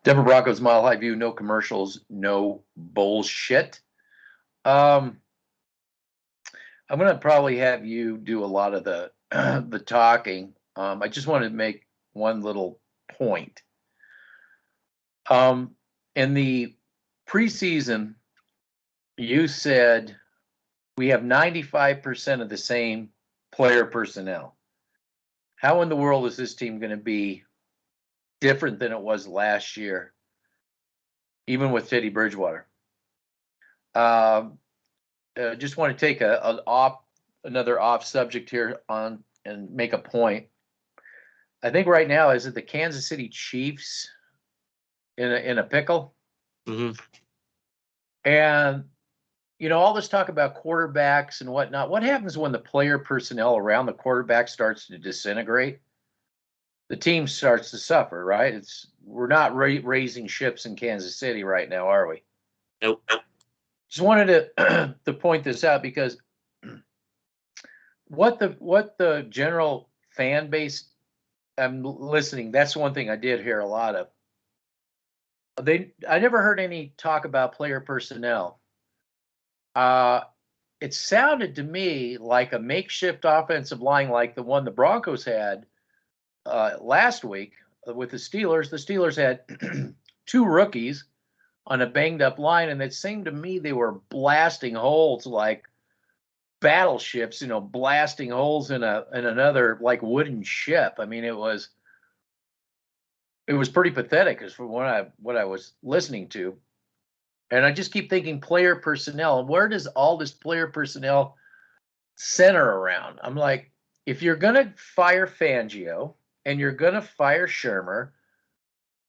Denver Broncos, Mile High View, no commercials, no bullshit. I'm going to probably have you do a lot of the the talking. I just want to make one little point. In the preseason, you said we have 95% of the same player personnel. How in the world is this team going to be different than it was last year, even with Teddy Bridgewater? Just want to take another off subject here on and make a point. I think right now, is it the Kansas City Chiefs in a pickle? Mm-hmm. And all this talk about quarterbacks and whatnot. What happens when the player personnel around the quarterback starts to disintegrate? The team starts to suffer, right? We're not raising ships in Kansas City right now, are we? Nope. Just wanted to point this out because what the general fan base, I'm listening. That's one thing I did hear a lot of. I never heard any talk about player personnel. It sounded to me like a makeshift offensive line like the one the Broncos had last week with the Steelers. The Steelers had two rookies on a banged up line, and it seemed to me they were blasting holes like battleships, blasting holes in another like wooden ship. I mean, it was pretty pathetic as for what I was listening to. And I just keep thinking player personnel. And where does all this player personnel center around? I'm like, if you're going to fire Fangio and you're going to fire Shermer,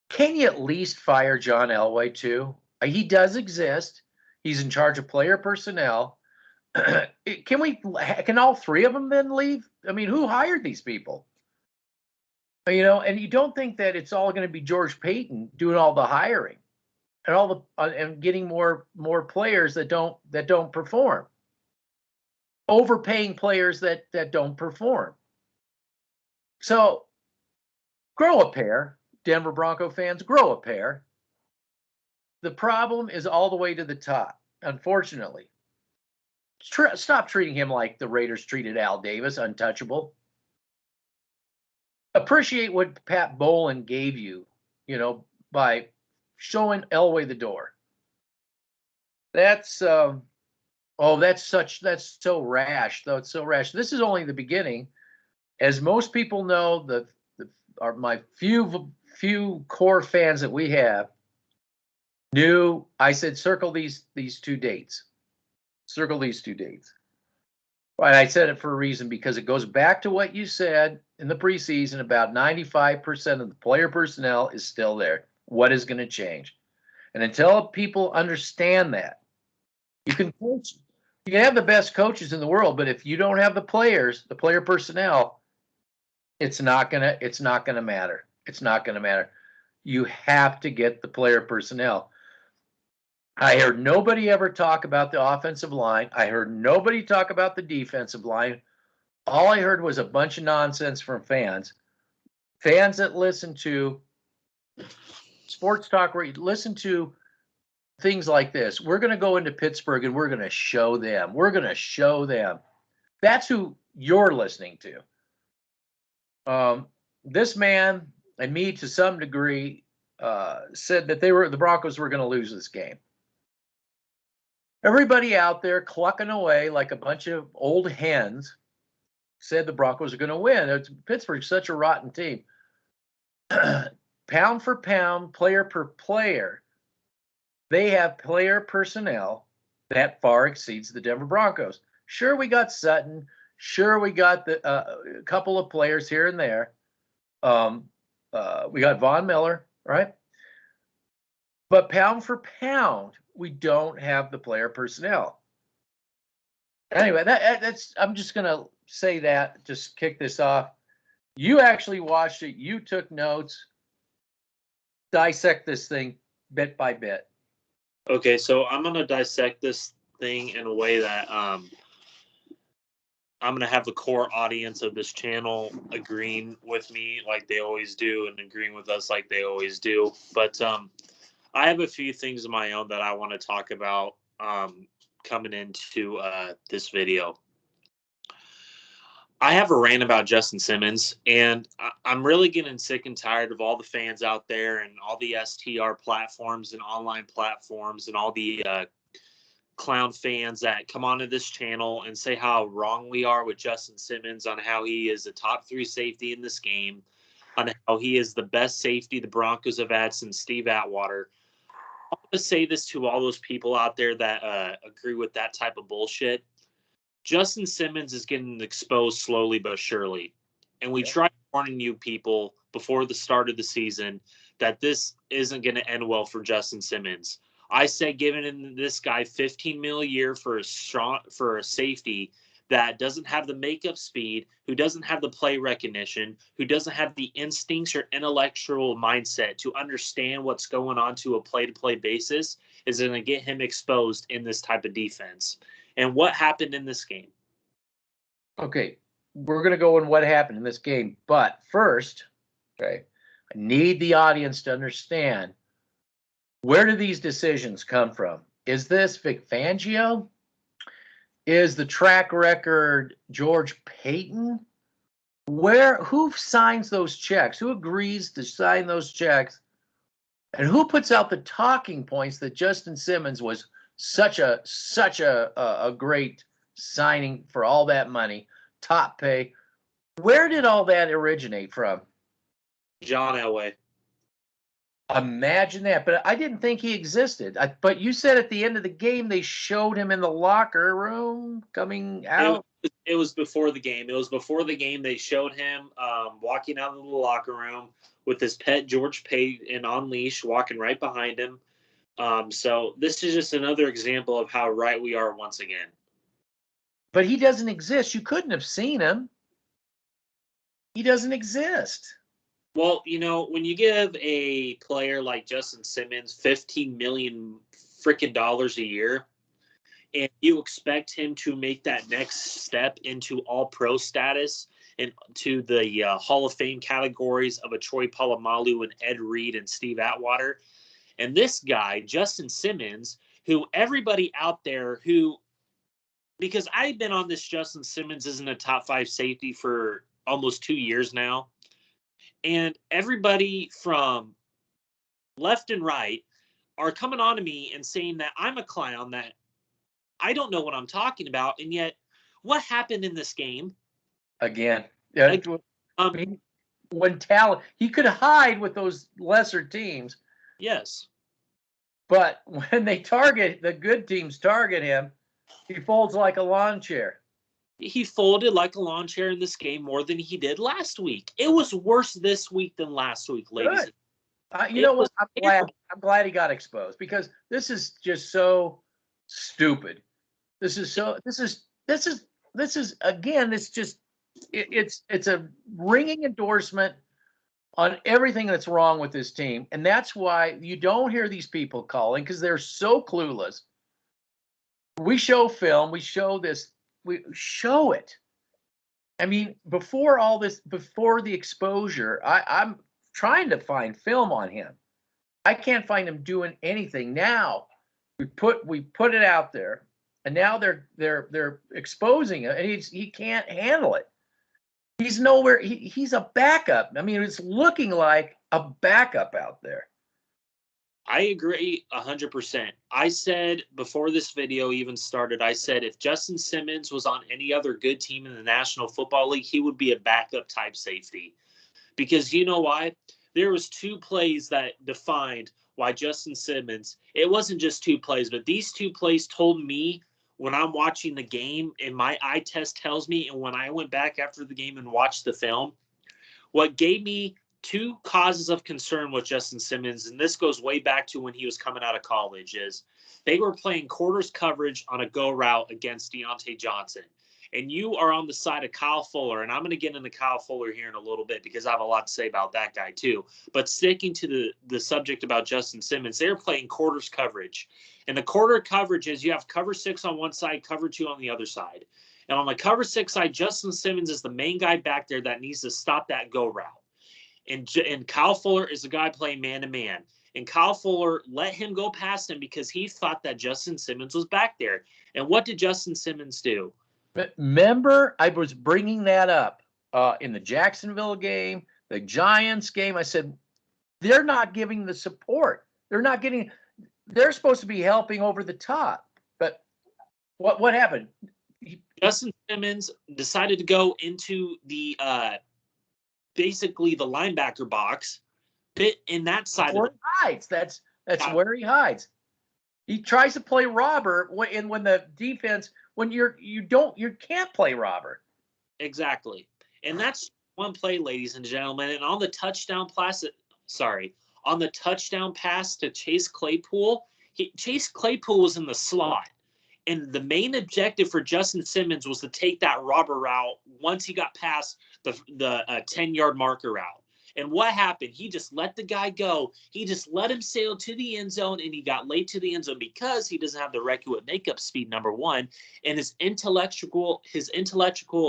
can you at least fire John Elway too? He does exist. He's in charge of player personnel. Can all three of them then leave? I mean, who hired these people? And you don't think that it's all going to be George Payton doing all the hiring and all the and getting more players that don't perform, overpaying players that don't perform. So grow a pair, Denver Bronco fans, grow a pair. The problem is all the way to the top, unfortunately. Stop treating him like the Raiders treated Al Davis, untouchable. Appreciate what Pat Bowlen gave you, by showing Elway the door. That's so rash, though. It's so rash. This is only the beginning. As most people know, my few core fans that we have knew. I said circle these two dates. Circle these two dates. Right, I said it for a reason because it goes back to what you said in the preseason. About 95% of the player personnel is still there. What is going to change? And until people understand that, you can coach. You can have the best coaches in the world, but if you don't have the player personnel, it's not gonna matter. It's not gonna matter. You have to get the player personnel. I heard nobody ever talk about the offensive line. I heard nobody talk about the defensive line. All I heard was a bunch of nonsense from fans that listen to sports talk, where you listen to things like this. We're going to go into Pittsburgh and we're going to show them. We're going to show them. That's who you're listening to. This man and me, to some degree, said that the Broncos were going to lose this game. Everybody out there clucking away like a bunch of old hens said the Broncos are going to win. Pittsburgh's such a rotten team. Pound for pound, player per player, they have player personnel that far exceeds the Denver Broncos. Sure, we got Sutton. Sure, we got a couple of players here and there. We got Von Miller, right? But pound for pound, we don't have the player personnel. Anyway, that's. I'm just going to say that, just kick this off. You actually watched it. You took notes. Dissect this thing bit by bit. Okay, so I'm going to dissect this thing in a way that I'm going to have the core audience of this channel agreeing with me like they always do and agreeing with us like they always do. But I have a few things of my own that I want to talk about coming into this video. I have a rant about Justin Simmons, and I'm really getting sick and tired of all the fans out there and all the STR platforms and online platforms and all the clown fans that come onto this channel and say how wrong we are with Justin Simmons, on how he is a top 3 safety in this game, on how he is the best safety the Broncos have had since Steve Atwater. I want to say this to all those people out there that agree with that type of bullshit. Justin Simmons is getting exposed slowly but surely. And we tried warning you people before the start of the season that this isn't going to end well for Justin Simmons. I said giving this guy $15 million a year for a safety that doesn't have the makeup speed, who doesn't have the play recognition, who doesn't have the instincts or intellectual mindset to understand what's going on to a play-to-play basis, is going to get him exposed in this type of defense. And what happened in this game? Okay, we're going to go in what happened in this game. But first, okay, I need the audience to understand, where do these decisions come from? Is this Vic Fangio? Is the track record George Payton? Who signs those checks? Who agrees to sign those checks? And who puts out the talking points that Justin Simmons was such a great signing for all that money, top pay? Where did all that originate from? John Elway. Imagine that. But I didn't think he existed. But you said at the end of the game they showed him in the locker room coming out. It was before the game. It was before the game. They showed him walking out of the locker room with his pet George Payton on leash, walking right behind him. So this is just another example of how right we are once again. But he doesn't exist. You couldn't have seen him. He doesn't exist. Well, you know, when you give a player like Justin Simmons $15 million freaking dollars a year, and you expect him to make that next step into all-pro status and to the Hall of Fame categories of a Troy Polamalu and Ed Reed and Steve Atwater, and this guy, Justin Simmons, who everybody out there who, because I've been on this Justin Simmons isn't a top 5 safety for almost 2 years now, and everybody from left and right are coming on to me and saying that I'm a clown, that I don't know what I'm talking about. And yet, what happened in this game? Again, yeah. When talent, he could hide with those lesser teams. Yes. But when the good teams target him, he folds like a lawn chair. He folded like a lawn chair in this game more than he did last week. It was worse this week than last week, ladies. You know what? I'm glad he got exposed, because this is just so stupid. It's a ringing endorsement on everything that's wrong with this team. And that's why you don't hear these people calling, because they're so clueless. We show film, we show this. We show it. I mean, before all this, before the exposure, I'm trying to find film on him. I can't find him doing anything. Now we put it out there, and now they're exposing it, and he can't handle it. He's nowhere. He's a backup. I mean, it's looking like a backup out there. I agree 100%. I said before this video even started, I said if Justin Simmons was on any other good team in the National Football League, he would be a backup type safety. Because you know why? There was 2 plays that defined why Justin Simmons, it wasn't just 2 plays, but these 2 plays told me when I'm watching the game and my eye test tells me, and when I went back after the game and watched the film, what gave me 2 causes of concern with Justin Simmons, and this goes way back to when he was coming out of college, is they were playing quarters coverage on a go route against Deontay Johnson. And you are on the side of Kyle Fuller, and I'm going to get into Kyle Fuller here in a little bit because I have a lot to say about that guy too. But sticking to the subject about Justin Simmons, they're playing quarters coverage. And the quarter coverage is you have cover 6 on one side, cover 2 on the other side. And on the cover 6 side, Justin Simmons is the main guy back there that needs to stop that go route. And Kyle Fuller is the guy playing man-to-man. And Kyle Fuller let him go past him because he thought that Justin Simmons was back there. And what did Justin Simmons do? Remember, I was bringing that up in the Jacksonville game, the Giants game. I said, they're not giving the support. They're supposed to be helping over the top. But what happened? Justin Simmons decided to go into the basically the linebacker box, bit in that side where he hides. That's where he hides. He tries to play robber when the defense, when you can't play robber. Exactly. And that's one play, ladies and gentlemen. And on the touchdown pass, to Chase Claypool, Chase Claypool was in the slot. And the main objective for Justin Simmons was to take that robber route once he got past the 10-yard marker route. And what happened? He just let the guy go. He just let him sail to the end zone, and he got late to the end zone because he doesn't have the requisite makeup speed, number one, and his intellectual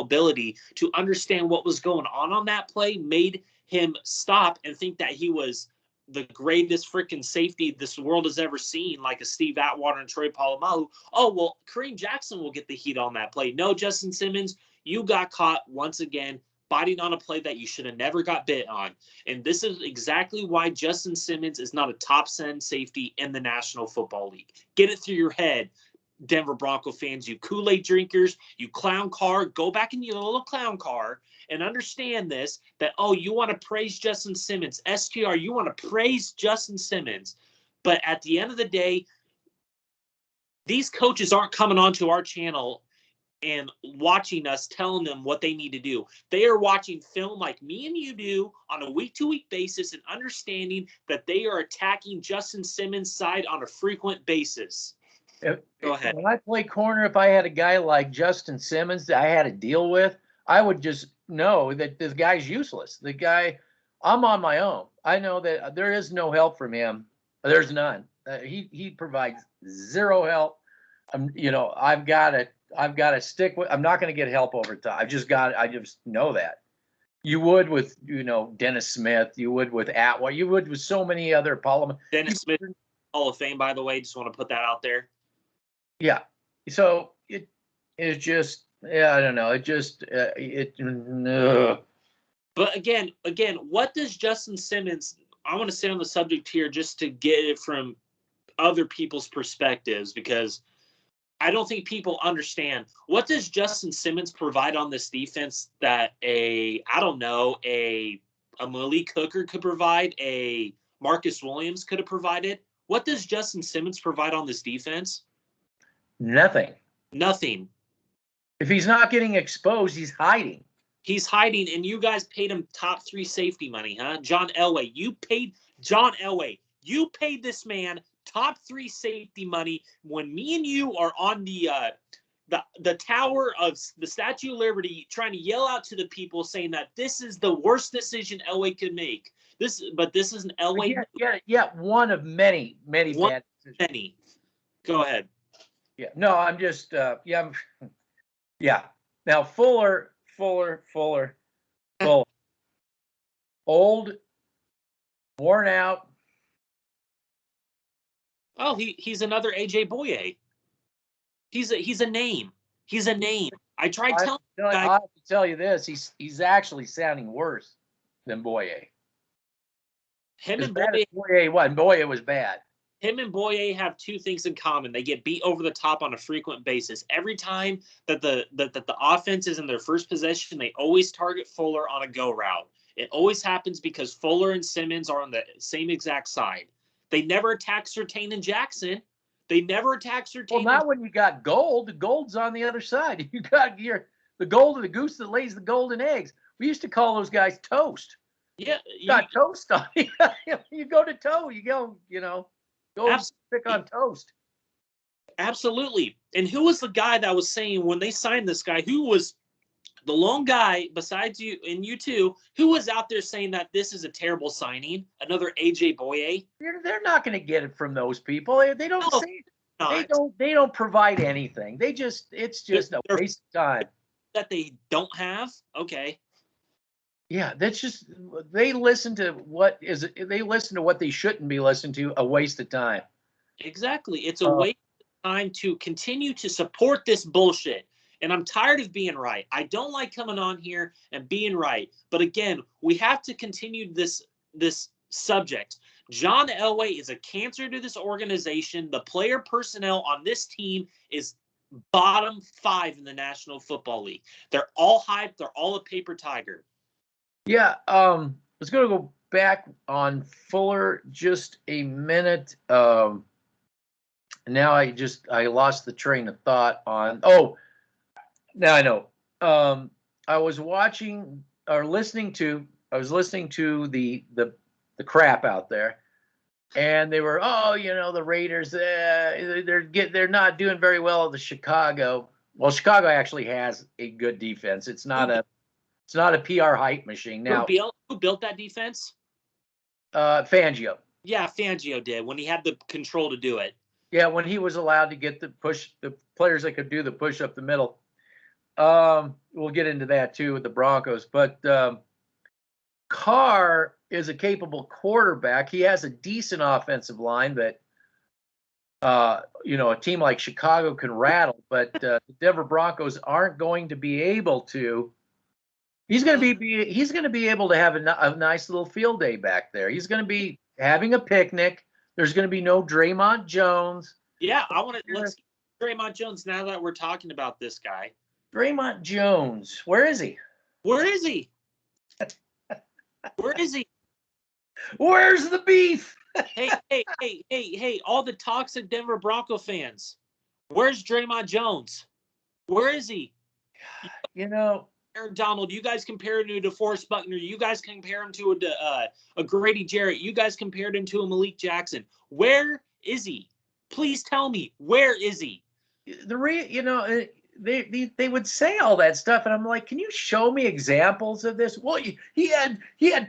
ability to understand what was going on that play made him stop and think that he was the greatest freaking safety this world has ever seen, like a Steve Atwater and Troy Polamalu. Oh, well, Kareem Jackson will get the heat on that play. No, Justin Simmons, you got caught once again biting on a play that you should have never got bit on. And this is exactly why Justin Simmons is not a top 10 safety in the National Football League. Get it through your head, Denver Bronco fans, you Kool-Aid drinkers, you clown car, go back in your little clown car and understand this, that, oh, you want to praise Justin Simmons, STR, you want to praise Justin Simmons. But at the end of the day, these coaches aren't coming onto our channel and watching us, telling them what they need to do. They are watching film like me and you do on a week-to-week basis and understanding that they are attacking Justin Simmons' side on a frequent basis. Go ahead. When I play corner, if I had a guy like Justin Simmons that I had to deal with, I would just know that this guy's useless. The guy, I'm on my own. I know that there is no help from him. There's none. He provides zero help. I've got to stick with. I'm not going to get help over time. I just know that. You would with Dennis Smith. You would with Atwater. You would with so many other Parliament. Dennis Smith, Hall of Fame, by the way. Just want to put that out there. Yeah. So it's just, I don't know. But again, what does Justin Simmons? I want to stay on the subject here just to get it from other people's perspectives, because I don't think people understand. What does Justin Simmons provide on this defense that a Malik Hooker could provide, a Marcus Williams could have provided? What does Justin Simmons provide on this defense? Nothing. If he's not getting exposed, he's hiding. And you guys paid him top 3 safety money, huh? John Elway, you paid this man top 3 safety money when me and you are on the tower of the Statue of Liberty trying to yell out to the people saying that this is the worst decision Elway could make. This is an Elway. Yeah, one of many bad decisions. Many. Go ahead. Yeah, no, I'm just yeah. Now Fuller. Old, worn out. Oh, he's another AJ Boye. He's a name. I tried telling you guys. I have to tell you this. He's actually sounding worse than Boye. Boye was bad. Him and Boye have 2 things in common. They get beat over the top on a frequent basis. Every time that the offense is in their first possession, they always target Fuller on a go route. It always happens because Fuller and Simmons are on the same exact side. They never attack Surtain and Jackson. Well, not when you got Gold. The Gold's on the other side. You got the gold of the goose that lays the golden eggs. We used to call those guys toast. Yeah, you got toast on you. You go to toe. You go, Go stick on toast. Absolutely. And who was the guy that was saying when they signed this guy, who was the lone guy besides you and you two, who was out there saying that this is a terrible signing? Another AJ Boye? They're not going to get it from those people. They don't say it. not. They don't provide anything. It's just a waste of time. That they don't have? Okay. Yeah, that's just they listen to what they shouldn't be listening to, a waste of time. Exactly. It's a waste of time to continue to support this bullshit. And I'm tired of being right. I don't like coming on here and being right. But again, we have to continue this subject. John Elway is a cancer to this organization. The player personnel on this team is bottom 5 in the National Football League. They're all hyped. They're all a paper tiger. Yeah, let's go back on Fuller just a minute. Now I lost the train of thought on. Oh, now I know. I was listening to the crap out there, and they were, the Raiders, they're not doing very well at the Chicago. Well, Chicago actually has a good defense. It's not a PR hype machine. Now, who built that defense? Fangio. Yeah, Fangio did when he had the control to do it. Yeah, when he was allowed to get the players that could do the push up the middle. We'll get into that too with the Broncos, but Carr is a capable quarterback. He has a decent offensive line that a team like Chicago can rattle, but the Denver Broncos aren't going to be able to. He's going to be able to have a nice little field day back there. He's going to be having a picnic. There's going to be no Dremont Jones. Yeah, let's get Dremont Jones now that we're talking about this guy. Dremont Jones, where is he? Where is he? Where is he? Where's the beef? Hey, all the toxic Denver Bronco fans. Where's Dremont Jones? Where is he? Donald, you guys compare him to DeForest Buckner. You guys compare him to a Grady Jarrett. You guys compared him to a Malik Jackson. Where is he? Please tell me, where is he? They would say all that stuff, and I'm like, can you show me examples of this? Well, he had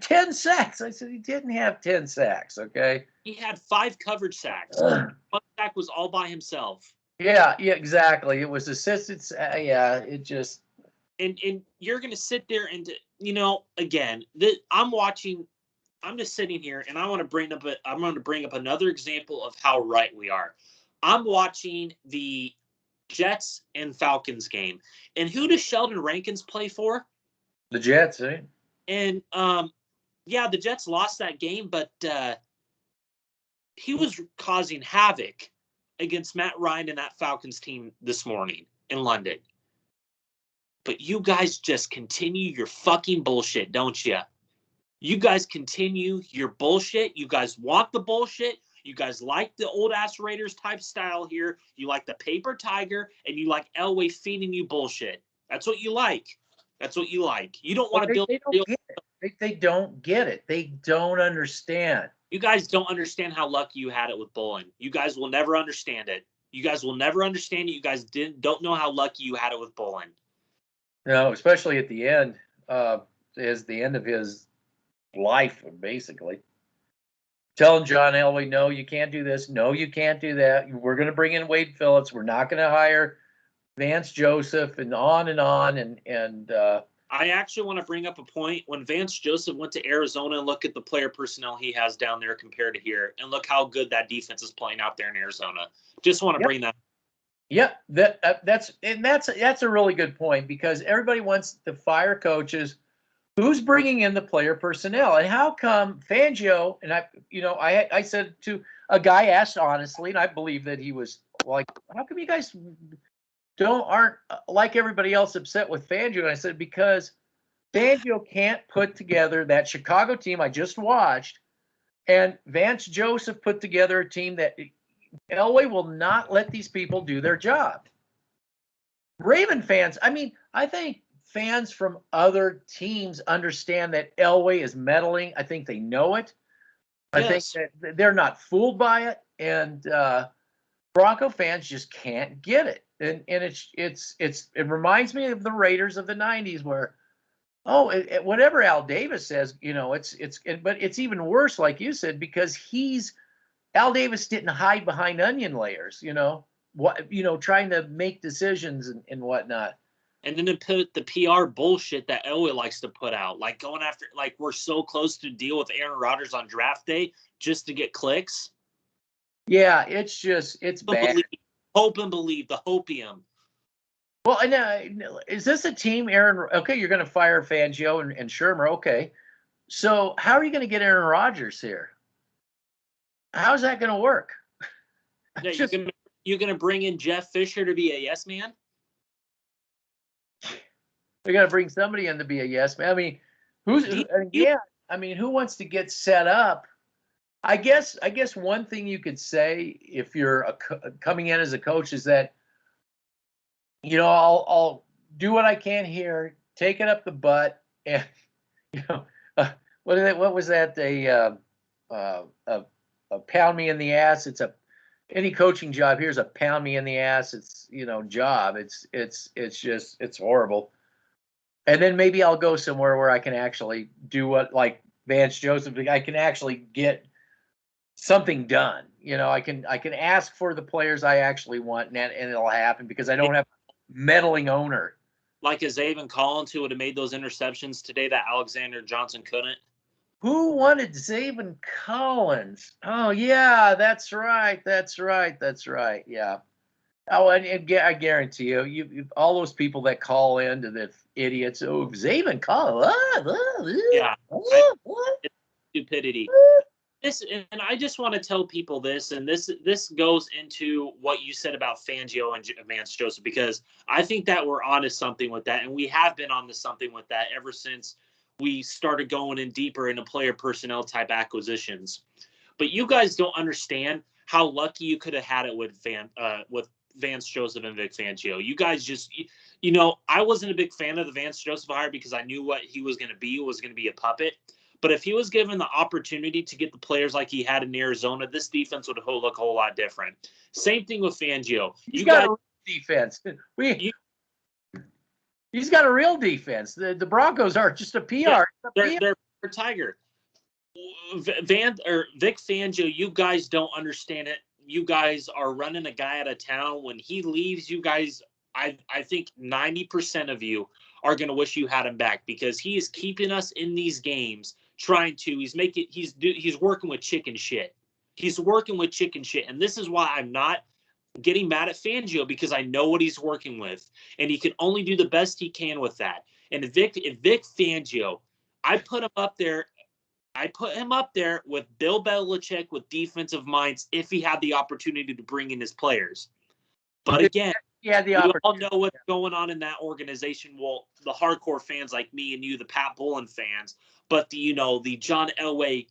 10 sacks. I said he didn't have 10 sacks. Okay. He had 5 coverage sacks. One sack was all by himself. Yeah, exactly. It was assistance. It just. And you're going to sit there and, again, I'm just sitting here and I'm going to bring up another example of how right we are. I'm watching the Jets and Falcons game. And who does Sheldon Rankins play for? The Jets, eh? And, the Jets lost that game, but he was causing havoc against Matt Ryan and that Falcons team this morning in London. But you guys just continue your fucking bullshit, don't you? You guys continue your bullshit. You guys want the bullshit. You guys like the old-ass Raiders type style here. You like the paper tiger, and you like Elway feeding you bullshit. That's what you like. That's what you like. You don't want to build. They don't get it. They don't understand. You guys don't understand how lucky you had it with Bolin. You guys will never understand it. You guys will never understand it. You guys don't know how lucky you had it with Bolin. No, especially at the end, is the end of his life, basically. Telling John Elway, no, you can't do this. No, you can't do that. We're going to bring in Wade Phillips. We're not going to hire Vance Joseph, and on and on. And I actually want to bring up a point. When Vance Joseph went to Arizona, and look at the player personnel he has down there compared to here, and look how good that defense is playing out there in Arizona. Just want to bring that up. Yep, that's a really good point, because everybody wants to fire coaches. Who's bringing in the player personnel, and how come Fangio? And I said to a guy, asked honestly, and I believe that he was like, "How come you guys aren't like everybody else upset with Fangio?" And I said, because Fangio can't put together that Chicago team I just watched, and Vance Joseph put together a team that Elway will not let these people do their job. Raven fans, I think fans from other teams understand that Elway is meddling. I think they know it. Yes. I think that they're not fooled by it, and Bronco fans just can't get it. And it reminds me of the Raiders of the '90s, where whatever Al Davis says, but it's even worse, like you said, because he's Al Davis didn't hide behind onion layers, trying to make decisions and whatnot. And then to put the PR bullshit that Elway likes to put out, like going after, like we're so close to deal with Aaron Rodgers on draft day just to get clicks. Yeah, it's bad. Hope and believe, the hopium. Well, is this a team, Aaron? Okay, you're going to fire Fangio and Shermer. Okay. So how are you going to get Aaron Rodgers here? How's that going to work? Yeah, you're going to bring in Jeff Fisher to be a yes man? They're going to bring somebody in to be a yes man. I mean, who wants to get set up? I guess one thing you could say if you're coming in as a coach is that, I'll do what I can here, take it up the butt, and what was that? A pound me in the ass. It's any coaching job here's a pound me in the ass. It's job. It's horrible. And then maybe I'll go somewhere where I can actually do what, like Vance Joseph, I can actually get something done. I can ask for the players I actually want, and it'll happen because I don't have a meddling owner. Like a Zaven Collins who would have made those interceptions today that Alexander Johnson couldn't. Who wanted Zaven Collins? Oh, yeah, that's right. Yeah. Oh, and I guarantee you all those people that call in to the idiots. Oh, Zaven Collins. Yeah. It's stupidity. And I just want to tell people this, and this goes into what you said about Fangio and Vance Joseph, because I think that we're onto something with that, and we have been onto something with that ever since we started going in deeper into player personnel type acquisitions. But you guys don't understand how lucky you could have had it with Vance Joseph and Vic Fangio. You guys just, I wasn't a big fan of the Vance Joseph hire because I knew what he was going to be. It was going to be a puppet. But if he was given the opportunity to get the players like he had in Arizona, this defense would look a whole lot different. Same thing with Fangio. He's got a defense. He's got a real defense. The Broncos are just a PR. Yeah, they're a tiger. Vic Fangio, you guys don't understand it. You guys are running a guy out of town. When he leaves, you guys, I think 90% of you are going to wish you had him back, because he is keeping us in these games. He's working with chicken shit. He's working with chicken shit. And this is why I'm not getting mad at Fangio, because I know what he's working with, and he can only do the best he can with that. And if Vic Fangio, I put him up there with Bill Belichick with defensive minds if he had the opportunity to bring in his players. But again, we all know what's going on in that organization. Well, the hardcore fans like me and you, the Pat Bullen fans, but the John Elway,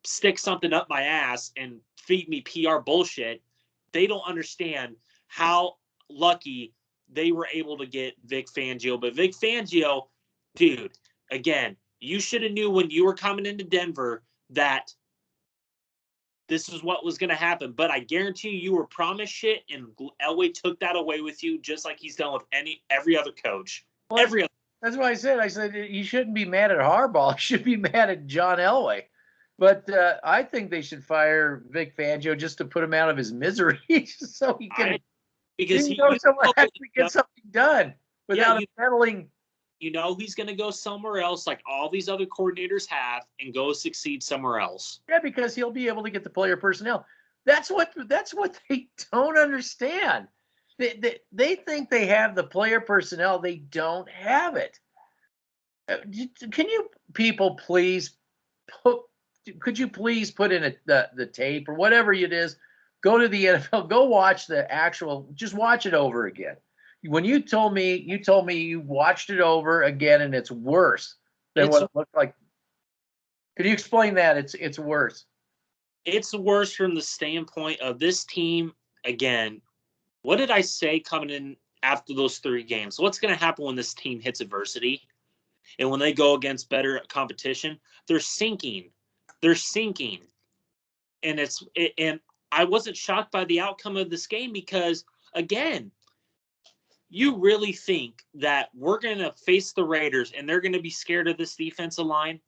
stick something up my ass and feed me PR bullshit. They don't understand how lucky they were able to get Vic Fangio. But Vic Fangio, dude, again, you should have knew when you were coming into Denver that this is what was going to happen. But I guarantee you were promised shit, and Elway took that away with you, just like he's done with every other coach. Well, that's what I said. You shouldn't be mad at Harbaugh. You should be mad at John Elway. But I think they should fire Vic Fangio just to put him out of his misery, so he can go somewhere actually get something done without meddling. He's going to go somewhere else, like all these other coordinators have, and go succeed somewhere else. Yeah, because he'll be able to get the player personnel. That's what they don't understand. They think they have the player personnel. They don't have it. Can you people please could you please put in the tape or whatever it is? Go to the NFL. Go watch just watch it over again. When you told me you watched it over again and it's worse than what it looked like. Could you explain that? It's worse. It's worse from the standpoint of this team. Again, what did I say coming in after those 3 games? What's going to happen when this team hits adversity and when they go against better competition? They're sinking. And and I wasn't shocked by the outcome of this game because, again, you really think that we're going to face the Raiders and they're going to be scared of this defensive line?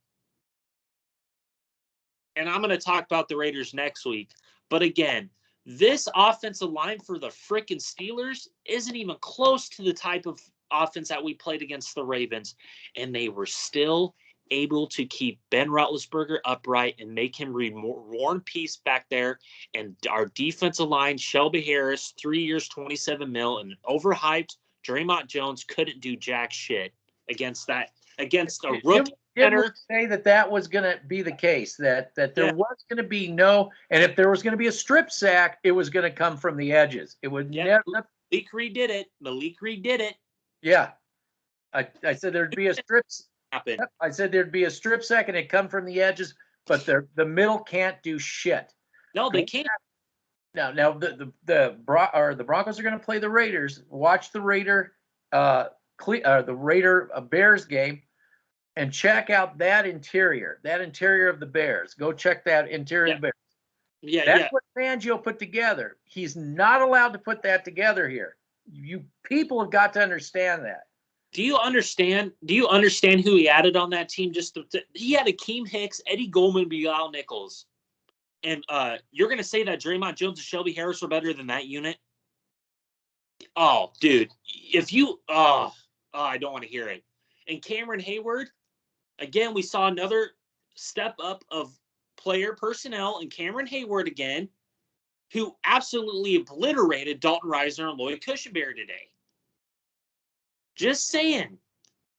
and I'm going to talk about the Raiders next week. But again, this offensive line for the frickin' Steelers isn't even close to the type of offense that we played against the Ravens. And they were still able to keep Ben Roethlisberger upright and make him War and Peace back there. And our defensive line, Shelby Harris, 3 years, $27 million, and overhyped Dremont Jones couldn't do jack shit against a rookie center. Say that was going to be the case, that there was going to be no, and if there was going to be a strip sack, it was going to come from the edges. It would never. Malik Reed did it. Malik Reed did it. Yeah. I said there'd be a strip. Happen. I said there'd be a strip sack and it'd come from the edges, but the middle can't do shit. No, they can't. Now the Broncos are going to play the Raiders. Watch the Raider Bears game and check out that interior of the Bears. Go check that interior of the Bears. Yeah, that's what Fangio put together. He's not allowed to put that together here. You people have got to understand that. Do you understand who he added on that team? He had Akeem Hicks, Eddie Goldman, Bilal Nichols. And you're going to say that Dremont Jones and Shelby Harris were better than that unit? Oh, dude. I don't want to hear it. And Cameron Hayward, again, we saw another step up of player personnel, and Cameron Hayward again, who absolutely obliterated Dalton Reisner and Lloyd Cushenberry today. Just saying.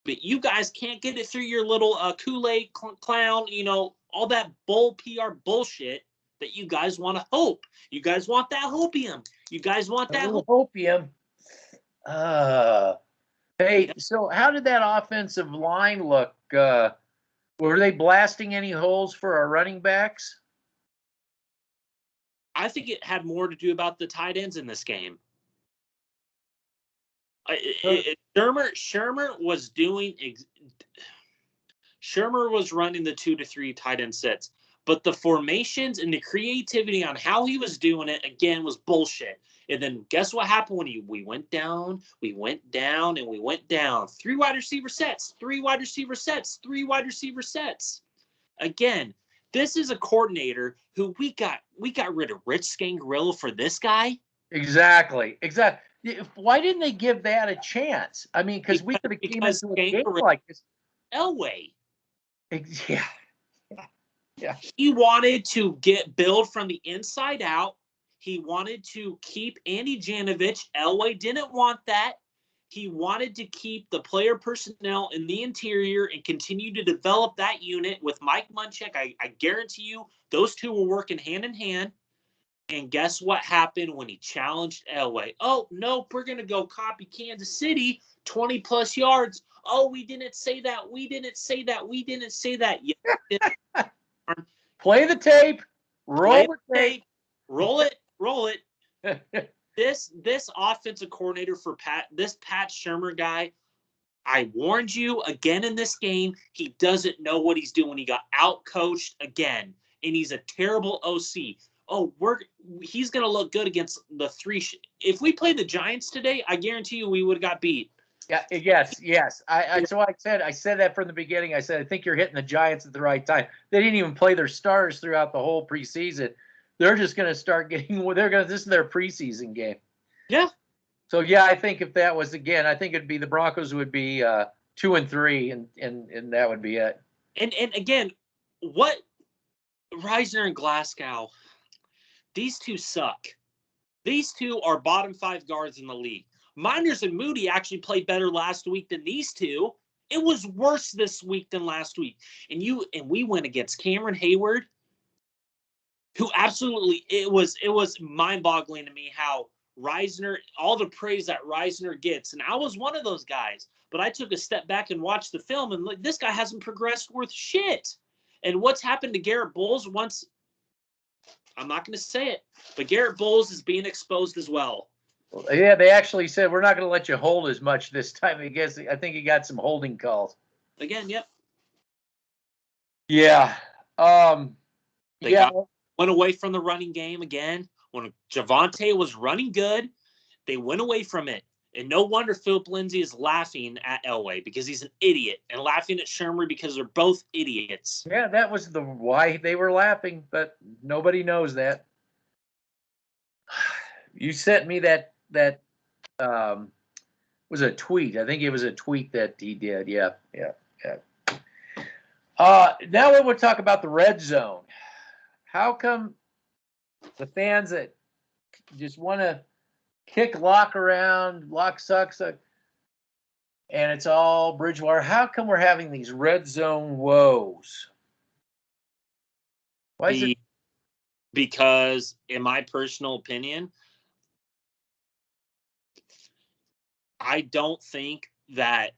But you guys can't get it through your little Kool-Aid clown, all that bull PR bullshit that you guys want to hope. You guys want that hopium. You guys want that hopium. Hey, so how did that offensive line look? Were they blasting any holes for our running backs? I think it had more to do about the tight ends in this game. Shermer was running the 2 to 3 tight end sets, but the formations and the creativity on how he was doing it again was bullshit. And then guess what happened when we went down, and we went down. 3 wide receiver sets, 3 wide receiver sets, 3 wide receiver sets. Again, this is a coordinator who we got rid of Rich Scangarello for this guy. Exactly. Why didn't they give that a chance? I mean, because we could have came into a game like this. Elway. Yeah. He wanted to build from the inside out. He wanted to keep Andy Janovich. Elway didn't want that. He wanted to keep the player personnel in the interior and continue to develop that unit with Mike Munchak. I guarantee you those two were working hand in hand. And guess what happened when he challenged Elway? Oh, no, we're going to go copy Kansas City, 20-plus yards. Oh, we didn't say that. Yeah. Play the tape. Roll the tape. Roll it. This offensive coordinator for Pat Shurmur guy, I warned you again in this game, he doesn't know what he's doing. He got out-coached again, and he's a terrible OC. Oh, he's going to look good against the 3. If we played the Giants today, I guarantee you we would have got beat. Yeah. Yes. I said that from the beginning. I said, I think you're hitting the Giants at the right time. They didn't even play their stars throughout the whole preseason. They're just going to start getting. This is their preseason game. Yeah. So yeah, I think if that was again, I think it'd be the Broncos would be 2-3, and that would be it. And again, what Reisner and Glasgow, these two suck. These two are bottom 5 guards in the league. Miners and Moody actually played better last week than these two. It was worse this week than last week. And we went against Cameron Hayward, who absolutely, it was mind-boggling to me how Reisner, all the praise that Reisner gets. And I was one of those guys, but I took a step back and watched the film, and this guy hasn't progressed worth shit. And what's happened to Garrett Bowles once, I'm not going to say it, but Garrett Bowles is being exposed as well. Yeah, they actually said, we're not going to let you hold as much this time. I think he got some holding calls. Again, yep. Yeah. Went away from the running game again. When Javonte was running good, they went away from it. And no wonder Philip Lindsay is laughing at Elway because he's an idiot, and laughing at Shermer because they're both idiots. Yeah, that was the why they were laughing, but nobody knows that. You sent me that was a tweet. I think it was a tweet that he did. Yeah. Now we'll talk about the red zone. How come the fans that just want to kick lock around, lock sucks, and it's all Bridgewater? How come we're having these red zone woes? Why is it? Because, in my personal opinion, I don't think that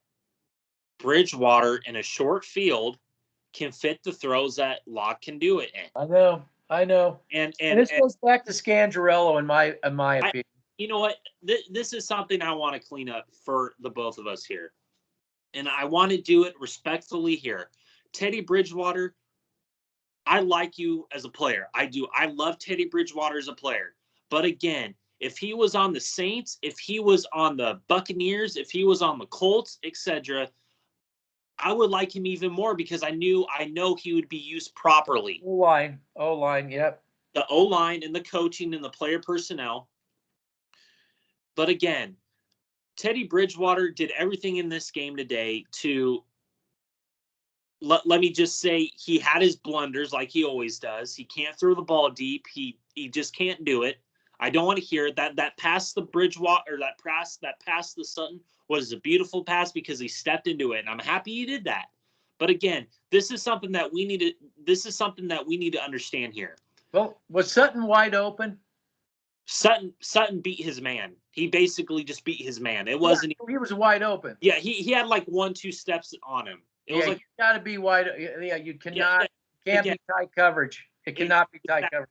Bridgewater in a short field can fit the throws that Locke can do it in. I know. And this goes back to Scangarello in my opinion. You know what? This is something I want to clean up for the both of us here. And I want to do it respectfully here. Teddy Bridgewater, I like you as a player. I do. I love Teddy Bridgewater as a player. But again, if he was on the Saints, if he was on the Buccaneers, if he was on the Colts, etc., I would like him even more because I know he would be used properly. O-line, yep. The O-line and the coaching and the player personnel. But again, Teddy Bridgewater did everything in this game today to, let me just say, he had his blunders like he always does. He can't throw the ball deep. He just can't do it. I don't want to hear it. That pass to Bridgewater, or that pass to Sutton was a beautiful pass because he stepped into it, and I'm happy he did that. But again, this is something that we need to understand here. Well, was Sutton wide open? Sutton beat his man. He basically just beat his man. It wasn't. He was wide open. Yeah, he had like 1-2 steps on him. It was like, you got to be wide. Yeah, you cannot. Can't be tight coverage. It cannot be tight coverage.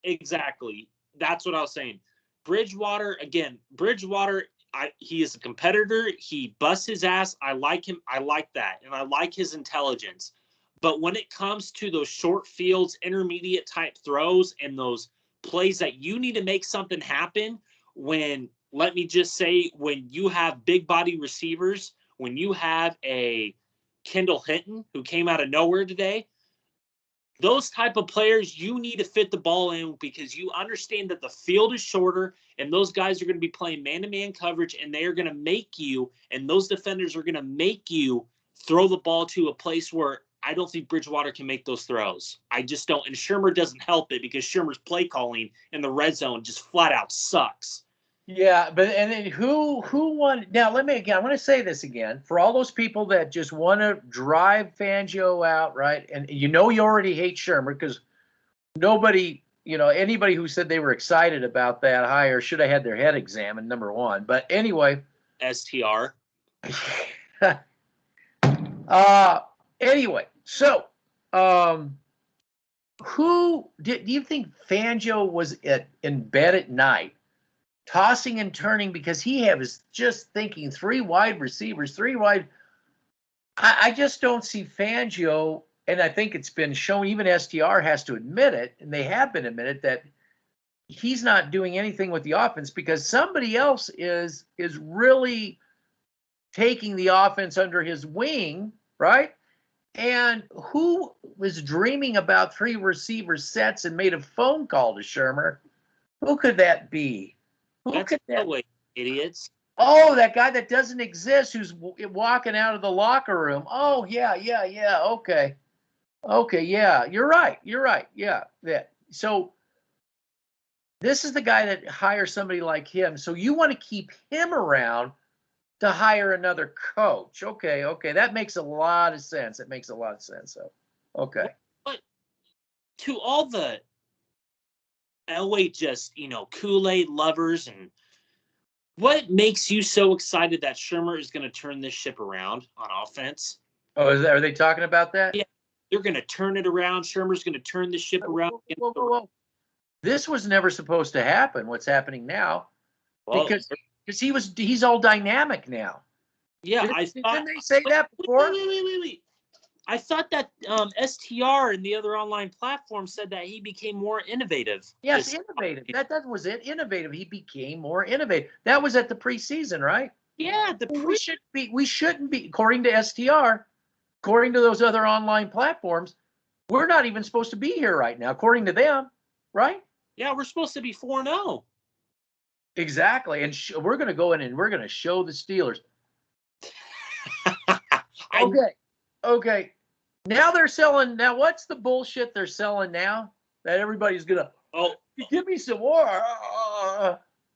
Exactly. That's what I was saying. Bridgewater, he is a competitor. He busts his ass. I like him. I like that. And I like his intelligence. But when it comes to those short fields, intermediate type throws, and those plays that you need to make something happen, let me just say, when you have big body receivers, when you have a Kendall Hinton who came out of nowhere today, those type of players, you need to fit the ball in because you understand that the field is shorter and those guys are going to be playing man-to-man coverage, and they are going to make you, and those defenders are going to make you throw the ball to a place where I don't think Bridgewater can make those throws. I just don't. And Shermer doesn't help it because Shermer's play calling in the red zone just flat out sucks. Yeah, and then who won? Now, I want to say this again. For all those people that just want to drive Fangio out, right? And you already hate Shermer because nobody, anybody who said they were excited about that hire should have had their head examined, number one. But anyway. STR. Anyway, so do you think Fangio was in bed at night, tossing and turning because he was just thinking 3 wide receivers, 3 wide? I just don't see Fangio, and I think it's been shown, even STR has to admit it, and they have been admitted that he's not doing anything with the offense because somebody else is really taking the offense under his wing, right? And who was dreaming about 3 receiver sets and made a phone call to Shermer? Who could that be? That's Elway, idiots. Oh, that guy that doesn't exist who's walking out of the locker room. Oh, yeah. Okay, yeah. You're right. Yeah. So this is the guy that hires somebody like him. So you want to keep him around to hire another coach. Okay. That makes a lot of sense. So, okay. But to all the Elway just, Kool-Aid lovers, and what makes you so excited that Shermer is going to turn this ship around on offense? Oh, are they talking about that? Yeah, they're going to turn it around. Shermer's going to turn the ship around. Whoa. This was never supposed to happen. What's happening now? Well, because he's all dynamic now. Yeah, Didn't they say that before? Wait. I thought that STR and the other online platforms said that he became more innovative. Yes, innovative. That was it. Innovative. He became more innovative. That was at the preseason, right? Yeah, We shouldn't be, according to STR, according to those other online platforms, we're not even supposed to be here right now, according to them, right? Yeah, we're supposed to be 4-0. Exactly. And we're going to go in and we're going to show the Steelers. Okay. Now they're selling. Now, what's the bullshit they're selling now that everybody's going to, give me some more.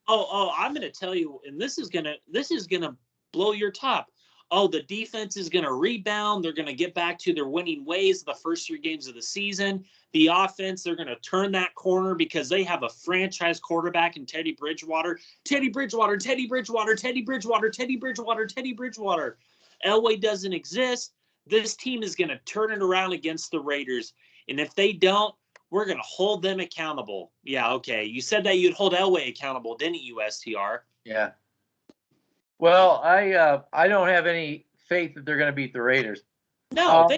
I'm going to tell you, and this is going to blow your top. Oh, the defense is going to rebound. They're going to get back to their winning ways the first 3 games of the season. The offense, they're going to turn that corner because they have a franchise quarterback in Teddy Bridgewater. Teddy Bridgewater. Elway doesn't exist. This team is going to turn it around against the Raiders. And if they don't, we're going to hold them accountable. Yeah, okay. You said that you'd hold Elway accountable, didn't you, STR? Yeah. Well, I don't have any faith that they're going to beat the Raiders. No,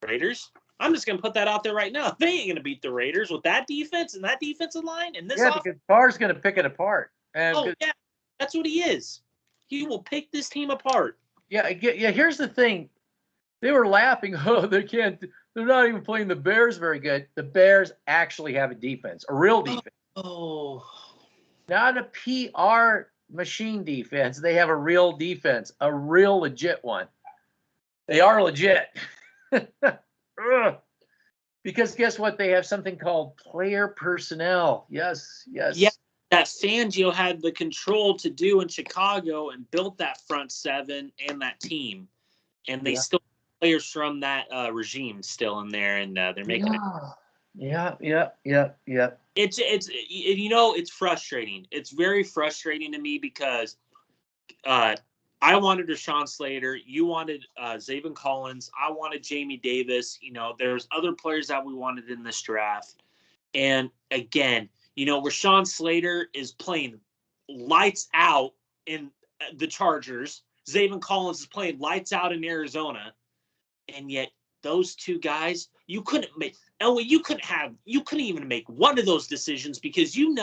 Raiders. I'm just going to put that out there right now. They ain't going to beat the Raiders with that defense and that defensive line and this. Yeah, because Carr's going to pick it apart. And yeah, that's what he is. He will pick this team apart. Yeah. Here's the thing. They were laughing. Oh, they can't. They're not even playing the Bears very good. The Bears actually have a defense, a real defense. Not a PR machine defense. They have a real defense, a real legit one. They are legit. Because guess what? They have something called player personnel. Yes. Yeah, that Fangio had the control to do in Chicago and built that front 7 and that team. And they still have players from that regime still in there, and they're making it. Yeah. It's frustrating. It's very frustrating to me because I wanted Rashawn Slater. You wanted Zaven Collins. I wanted Jamie Davis. There's other players that we wanted in this draft. And again, Rashawn Slater is playing lights out in the Chargers. Zaven Collins is playing lights out in Arizona. And yet those 2 guys, you couldn't make. Elway, you couldn't even make one of those decisions because in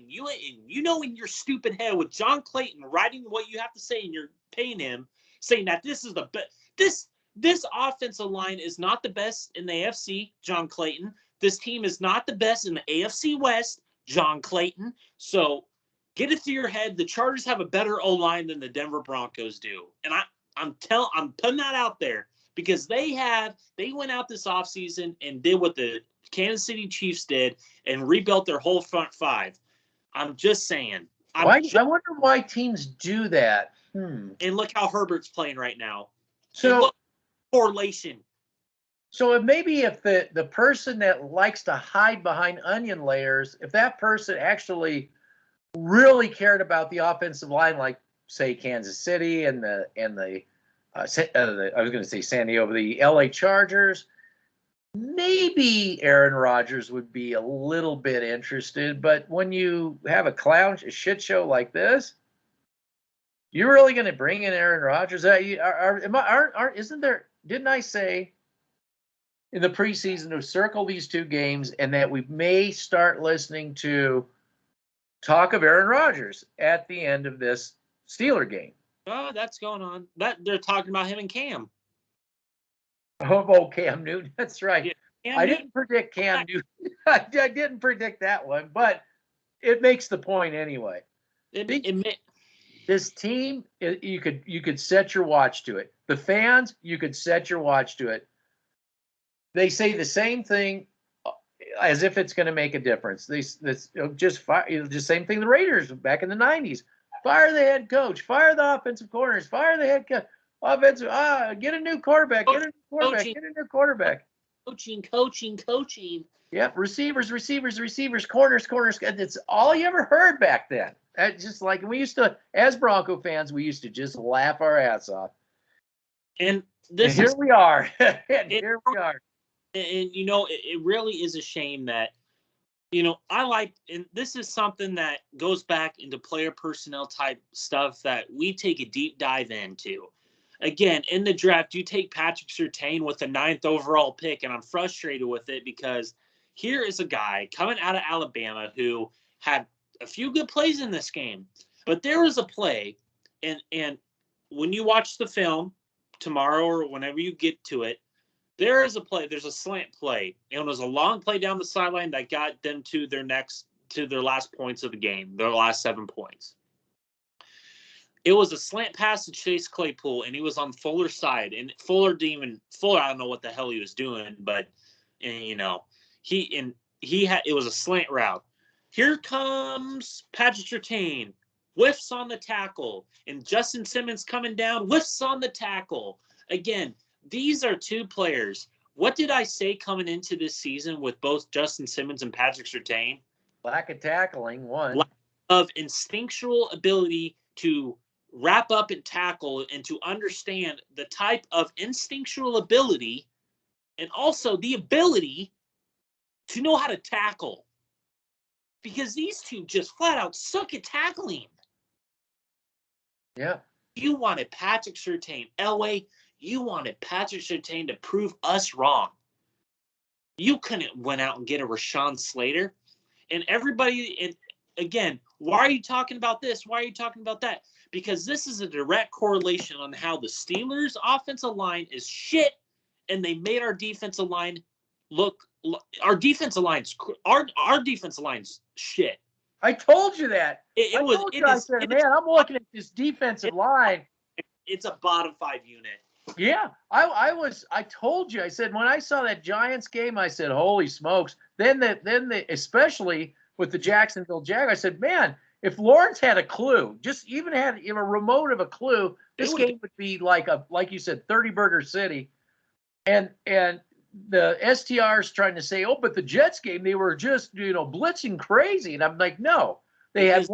your stupid head with John Clayton writing what you have to say and you're paying him, saying that this is the best. This offensive line is not the best in the AFC, John Clayton. This team is not the best in the AFC West, John Clayton. So get it through your head. The Chargers have a better O-line than the Denver Broncos do, and I'm putting that out there. Because they went out this offseason and did what the Kansas City Chiefs did and rebuilt their whole front 5. I'm just saying. I wonder why teams do that. And look how Herbert's playing right now. So correlation. So maybe if the person that likes to hide behind onion layers, if that person actually really cared about the offensive line, like say Kansas City and the I was going to say San Diego, the LA Chargers, maybe Aaron Rodgers would be a little bit interested. But when you have a shit show like this, you're really going to bring in Aaron Rodgers? Isn't there? Didn't I say in the preseason to circle these 2 games and that we may start listening to talk of Aaron Rodgers at the end of this Steeler game? Oh, that's going on. That they're talking about him and Cam. Oh, Cam Newton. That's right. Yeah, I didn't predict Cam Newton. I didn't predict that one, but it makes the point anyway. This team, you could set your watch to it. The fans, you could set your watch to it. They say the same thing as if it's going to make a difference. Just same thing the Raiders back in the 90s. Fire the head coach. Fire the offensive corners. Fire the head coach. Get a new quarterback. Get a new quarterback. Coaching. Yep. Receivers. Corners. It's all you ever heard back then. Just like we used to, as Bronco fans, we used to just laugh our ass off. And here we are. And it really is a shame that. And this is something that goes back into player personnel type stuff that we take a deep dive into. again, in the draft, you take Patrick Surtain with the 9th overall pick, and I'm frustrated with it because here is a guy coming out of Alabama who had a few good plays in this game. But there was a play, and when you watch the film tomorrow or whenever you get to it, there is a play. There's a slant play. And it was a long play down the sideline that got them to their last points of the game, their last 7 points. It was a slant pass to Chase Claypool, and he was on Fuller's side. And Fuller, I don't know what the hell he was doing, but it was a slant route. Here comes Patrick Surtain, whiffs on the tackle, and Justin Simmons coming down, whiffs on the tackle. Again, these are two players. What did I say coming into this season with both Justin Simmons and Patrick Surtain? Lack of tackling, one. Lack of instinctual ability to wrap up and tackle and to understand the type of instinctual ability and also the ability to know how to tackle. Because these two just flat out suck at tackling. Yeah. You wanted Patrick Surtain. Elway, you wanted Patrick Surtain to prove us wrong. You couldn't went out and get a Rashawn Slater. And everybody, and again, why are you talking about this? Why are you talking about that? Because this is a direct correlation on how the Steelers' offensive line is shit, and they made our defensive line look. Our defensive line's shit. I told you that. I said, man, I'm looking at this defensive line. It's a bottom 5 unit. Yeah, I told you. I said when I saw that Giants game, I said, holy smokes. Then especially with the Jacksonville Jaguars, I said, man, if Lawrence had a clue, just even had a remote of a clue, this game would be like you said, 30 burger city. And the STR's trying to say, oh, but the Jets game, they were just, blitzing crazy. And I'm like, no, they got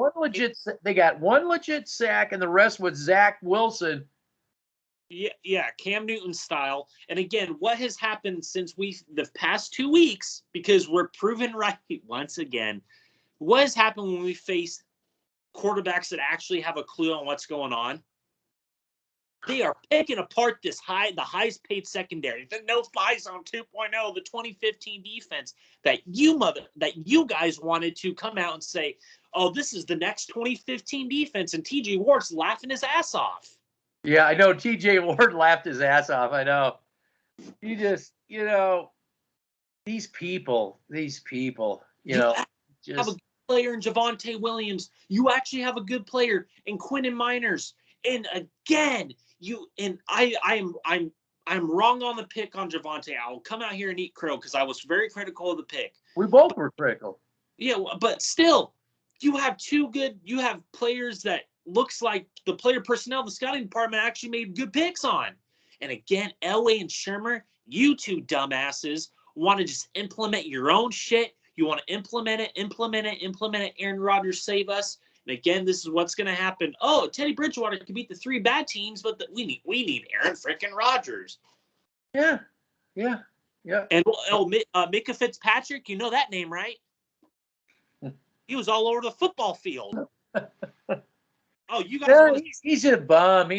one legit sack, and the rest was Zach Wilson. Yeah, Cam Newton style. And again, what has happened since the past 2 weeks, because we're proven right once again, what has happened when we face quarterbacks that actually have a clue on what's going on? They are picking apart the highest paid secondary, the no-fly zone 2.0, the 2015 defense that you guys wanted to come out and say, oh, this is the next 2015 defense, and TJ Ward's laughing his ass off. Yeah, I know. TJ Ward laughed his ass off. I know. You just, these people, just have a good player in Javonte Williams. You actually have a good player in Quentin Miners. And again, I'm wrong on the pick on Javonte. I will come out here and eat crow because I was very critical of the pick. We both were critical. Yeah, but still, you have players that looks like the player personnel, the scouting department actually made good picks on. And again, Elway and Shermer, you two dumbasses want to just implement your own shit. You want to implement it. Aaron Rodgers, save us. And again, this is what's going to happen. Oh, Teddy Bridgewater can beat the 3 bad teams, but we need Aaron freaking Rodgers. Yeah. And Micah Fitzpatrick, you know that name, right? He was all over the football field. Oh, you guys! He's a bum.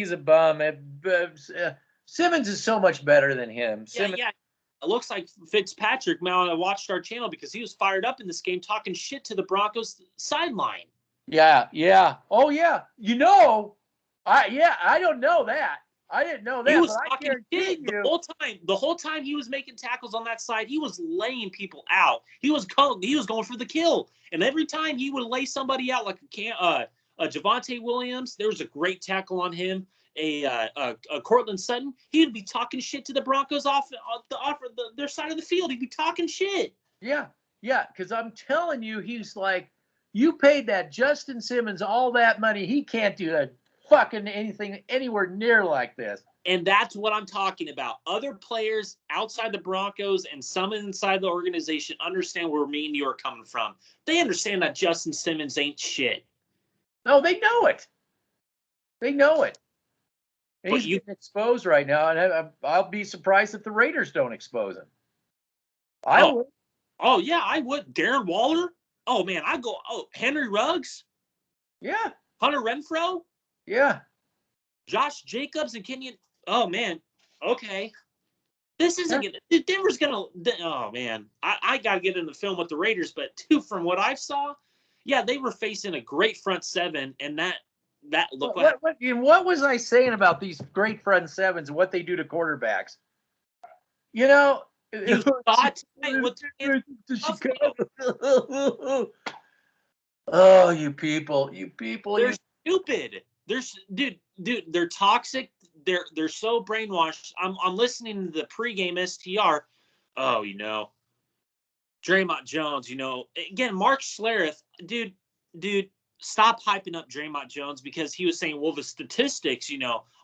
Simmons is so much better than him. Yeah. It looks like Fitzpatrick. Now I watched our channel because he was fired up in this game, talking shit to the Broncos sideline. Yeah. Oh yeah. I don't know that. I didn't know that. He was talking shit the whole time he was making tackles on that side. He was laying people out. He was going for the kill, and every time he would lay somebody out, like Javonte Williams, there was a great tackle on him. A Cortland Sutton, he'd be talking shit to the Broncos off their side of the field. He'd be talking shit. Yeah, because I'm telling you, he's like, you paid that Justin Simmons all that money. He can't do that fucking anything anywhere near like this. And that's what I'm talking about. Other players outside the Broncos and some inside the organization understand where me and you are coming from. They understand that Justin Simmons ain't shit. No, they know it. And he's getting exposed right now, and I'll be surprised if the Raiders don't expose him. I would. Oh, yeah, I would. Darren Waller? Oh, man, I'd go. Oh, Henry Ruggs? Yeah. Hunter Renfrow? Yeah. Josh Jacobs and Kenyon? oh man, okay. This isn't gonna. Denver's gonna. Oh man, I gotta get in the film with the Raiders, but from what I saw, yeah, they were facing a great front seven, and that look what was I saying about these great front sevens and what they do to quarterbacks? You know, you thought with Chicago. Oh, you people, they're stupid. Dude, they're toxic. They're so brainwashed. I'm listening to the pregame STR. Oh, Dremont Jones. Again, Mark Schlereth, dude, stop hyping up Dremont Jones because he was saying, well, the statistics,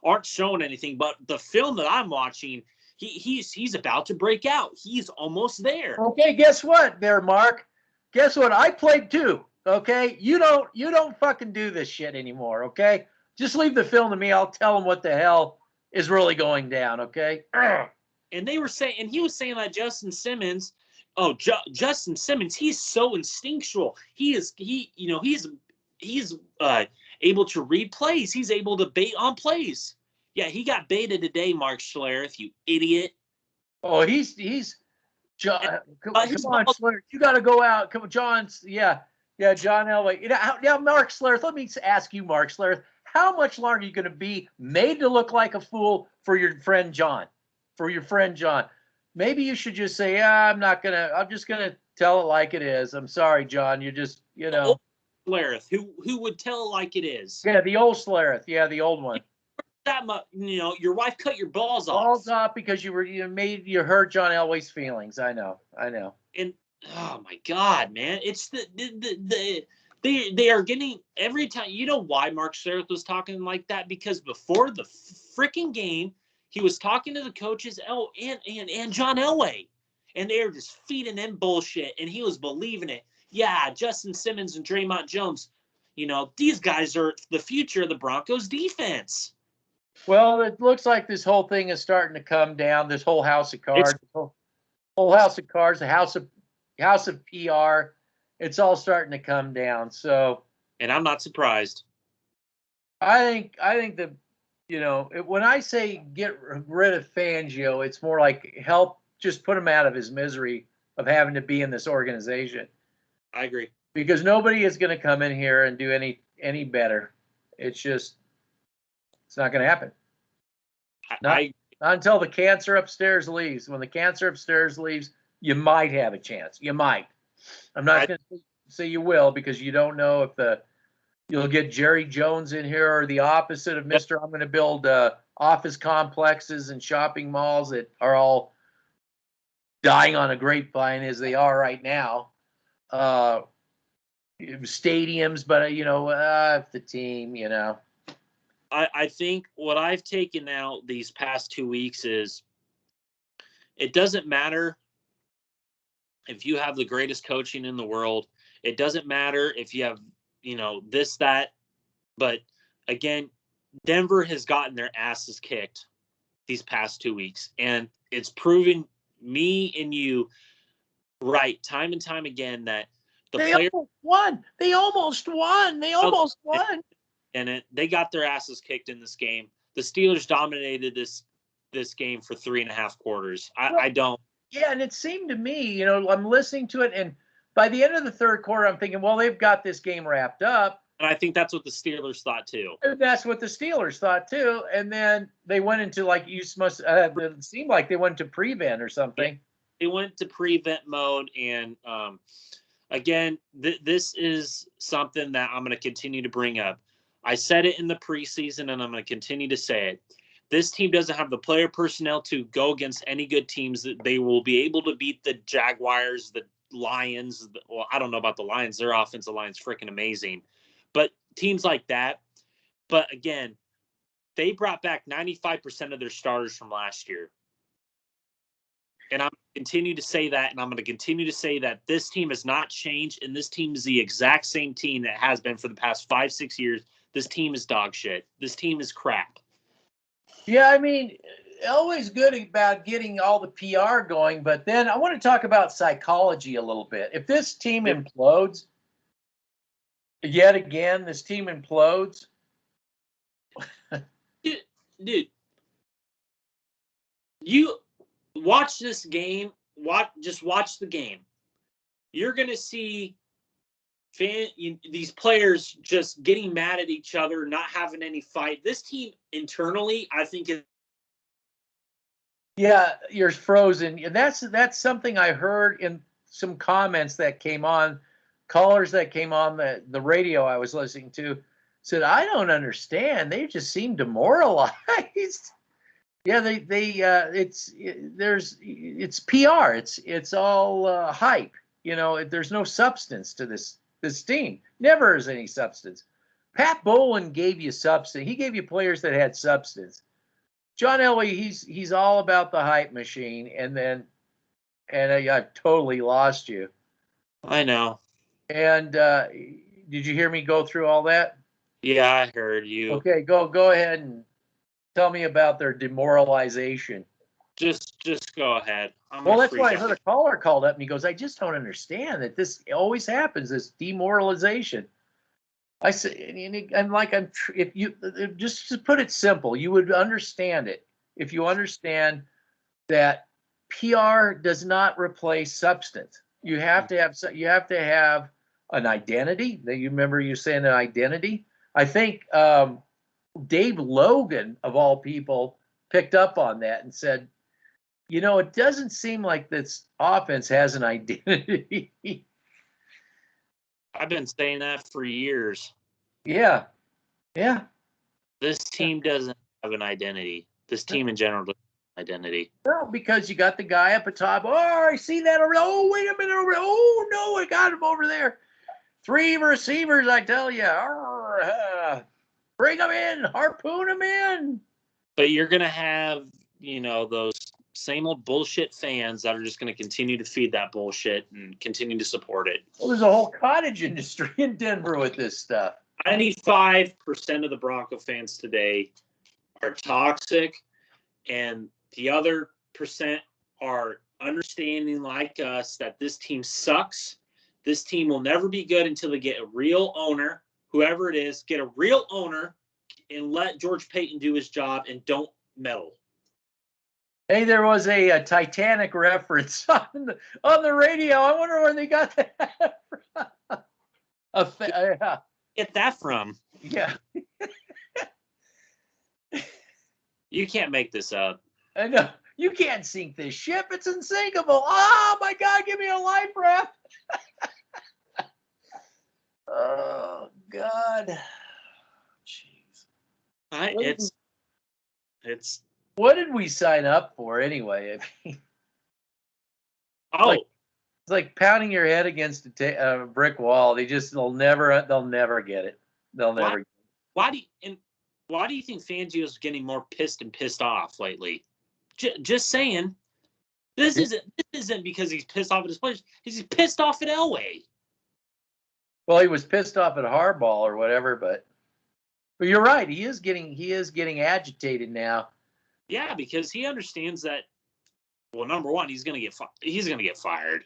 aren't showing anything. But the film that I'm watching, he's about to break out. He's almost there. Okay, guess what, there, Mark? Guess what? I played too. Okay, you don't fucking do this shit anymore. Okay, just leave the film to me. I'll tell them what the hell is really going down. Okay. And they were saying, and he was saying that Justin Simmons. Oh, Justin Simmons, he's so instinctual. He's able to read plays. He's able to bait on plays. Yeah, he got baited today, Mark Schlereth, you idiot. Oh, he's John. Come on, Schlereth, you got to go out. Come on, John. Yeah, John Elway. Now, Mark Schlereth. Let me ask you, Mark Schlereth, how much longer are you going to be made to look like a fool for your friend John? Maybe you should just say, I'm just gonna tell it like it is. I'm sorry, John. You're just, Schlereth, who would tell it like it is. Yeah, the old Schlereth. Yeah, the old one. That much, your wife cut your balls off. Balls off because you hurt John Elway's feelings. I know. And oh my God, man, it's they are getting every time. You know why Mark Schlereth was talking like that? Because before the freaking game, he was talking to the coaches, and John Elway, and they were just feeding him bullshit, and he was believing it. Yeah, Justin Simmons and Dre'Mont Jones, these guys are the future of the Broncos defense. Well, it looks like this whole thing is starting to come down. This whole house of cards, whole house of cards, the house of PR. It's all starting to come down. So, and I'm not surprised. I think that when I say get rid of Fangio, it's more like help just put him out of his misery of having to be in this organization. I agree. Because nobody is going to come in here and do any better. It's not going to happen. Not until the cancer upstairs leaves. When the cancer upstairs leaves, you might have a chance. You might. I'm not going to say you will because you don't know if you'll get Jerry Jones in here or the opposite of Mr. I'm going to build office complexes and shopping malls that are all dying on a grapevine as they are right now. Stadiums, but if the team, I think what I've taken out these past 2 weeks is it doesn't matter if you have the greatest coaching in the world. It doesn't matter if you have, this, that. But again, Denver has gotten their asses kicked these past 2 weeks. And it's proven me and you right time and time again that they almost won. And they got their asses kicked in this game. The Steelers dominated this game for 3.5 quarters. I don't. Yeah, and it seemed to me, I'm listening to it, and by the end of the third quarter, I'm thinking, well, they've got this game wrapped up. And I think that's what the Steelers thought too. And that's what the Steelers thought too. And then they went into it seemed like they went to prevent or something. Yeah, they went to prevent mode, and again, this is something that I'm going to continue to bring up. I said it in the preseason, and I'm going to continue to say it. This team doesn't have the player personnel to go against any good teams. That they will be able to beat the Jaguars, the Lions. Well, I don't know about the Lions. Their offensive line's freaking amazing. But teams like that. But again, they brought back 95% of their starters from last year. And I'm going to continue to say that, and I'm going to continue to say that this team has not changed, and this team is the exact same team that has been for the past 5-6 years. This team is dog shit. This team is crap. Yeah, I mean, Elway's good about getting all the PR going, but then I want to talk about psychology a little bit. If this team implodes, yet again, dude, You watch this game. Just watch the game. You're going to see these players just getting mad at each other, not having any fight. This team internally, I think, is. Yeah, you're frozen. That's something I heard in some comments that came on, callers that came on the radio I was listening to said, I don't understand. They just seem demoralized. Yeah, it's PR. It's all hype. There's no substance to this team. Never is any substance. Pat Bowlen gave you substance. He gave you players that had substance. John Elway, he's all about the hype machine, and I've totally lost you. I know. And did you hear me go through all that? Yeah, I heard you. Okay, go ahead and tell me about their demoralization. Just go ahead. Well, that's why I heard a caller called up and he goes, I just don't understand that this always happens, this demoralization. I said, if you just to put it simple, you would understand it if you understand that PR does not replace substance. You have to have an identity. That you remember you saying an identity. I think Dave Logan of all people picked up on that and said, it doesn't seem like this offense has an identity. I've been saying that for years. Yeah. This team doesn't have an identity. This team in general doesn't have an identity. Well, because you got the guy up at top. Oh, I see that over there. Oh, wait a minute over there. Oh, no, I got him over there. 3 receivers, I tell you. Bring them in. Harpoon them in. But you're going to have, those same old bullshit fans that are just going to continue to feed that bullshit and continue to support it. Well, there's a whole cottage industry in Denver with this stuff. 95% of the Bronco fans today are toxic, and the other percent are understanding like us that this team sucks. This team will never be good until they get a real owner, whoever it is, get a real owner and let George Payton do his job and don't meddle. Hey, there was a Titanic reference on the radio. I wonder where they got that from. Get that from? Yeah. You can't make this up. I know. You can't sink this ship. It's unsinkable. Oh, my God. Give me a life raft. Oh, God. Jeez. It's. What did we sign up for anyway? I mean, it's like pounding your head against a brick wall. They'll never get it. They'll never. Why do you think Fangio's getting more pissed off lately? Just saying. This isn't because he's pissed off at his players. He's pissed off at Elway. Well, he was pissed off at Harbaugh or whatever, but you're right. He is getting agitated now. Yeah, because he understands that. Well, number one, he's gonna get fired.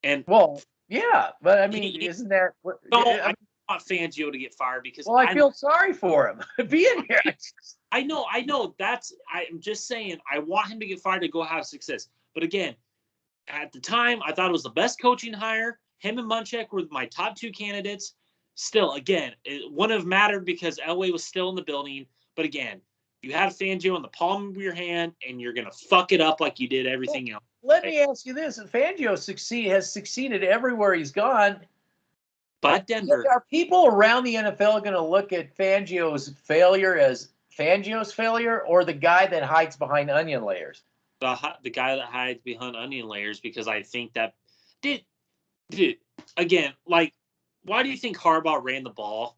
And well, yeah, but I mean, isn't that? I want Fangio to get fired because. Well, I feel sorry for him being here. I know. I'm just saying. I want him to get fired to go have success. But again, at the time, I thought it was the best coaching hire. Him and Munchak were my top 2 candidates. Still, again, it wouldn't have mattered because Elway was still in the building. But again, you had Fangio in the palm of your hand, and you're going to fuck it up like you did everything else. Let me ask you this. Fangio has succeeded everywhere he's gone. But Denver. Are people around the NFL going to look at Fangio's failure as Fangio's failure or the guy that hides behind onion layers? The guy that hides behind onion layers, because I think that dude, again, like, why do you think Harbaugh ran the ball?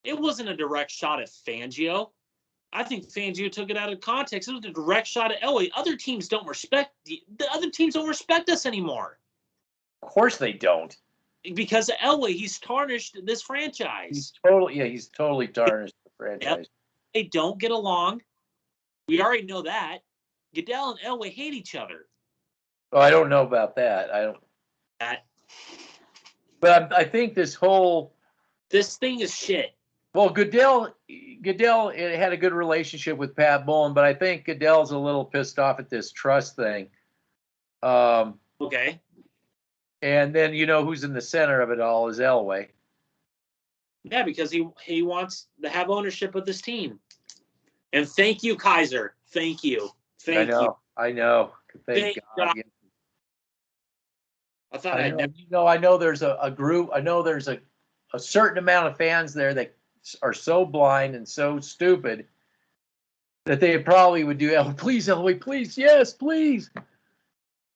It wasn't a direct shot at Fangio. I think Fangio took it out of context. It was a direct shot at Elway. Other teams don't respect the other teams don't respect us anymore. Of course they don't. Because of Elway, he's tarnished this franchise. He's totally tarnished the franchise. Yep. They don't get along. We already know that. Goodell and Elway hate each other. Oh, I don't know about that. I don't. But I think this thing is shit. Well, Goodell had a good relationship with Pat Bowlen, but I think Goodell's a little pissed off at this trust thing. Okay. And then who's in the center of it all is Elway. Yeah, because he wants to have ownership of this team. And thank you, Kaiser. Thank you. Thank you. I know. Thank God. God. I thought I know there's a group. I know there's a certain amount of fans there that are so blind and so stupid that they probably would do, oh, please, Elway, please, yes, please.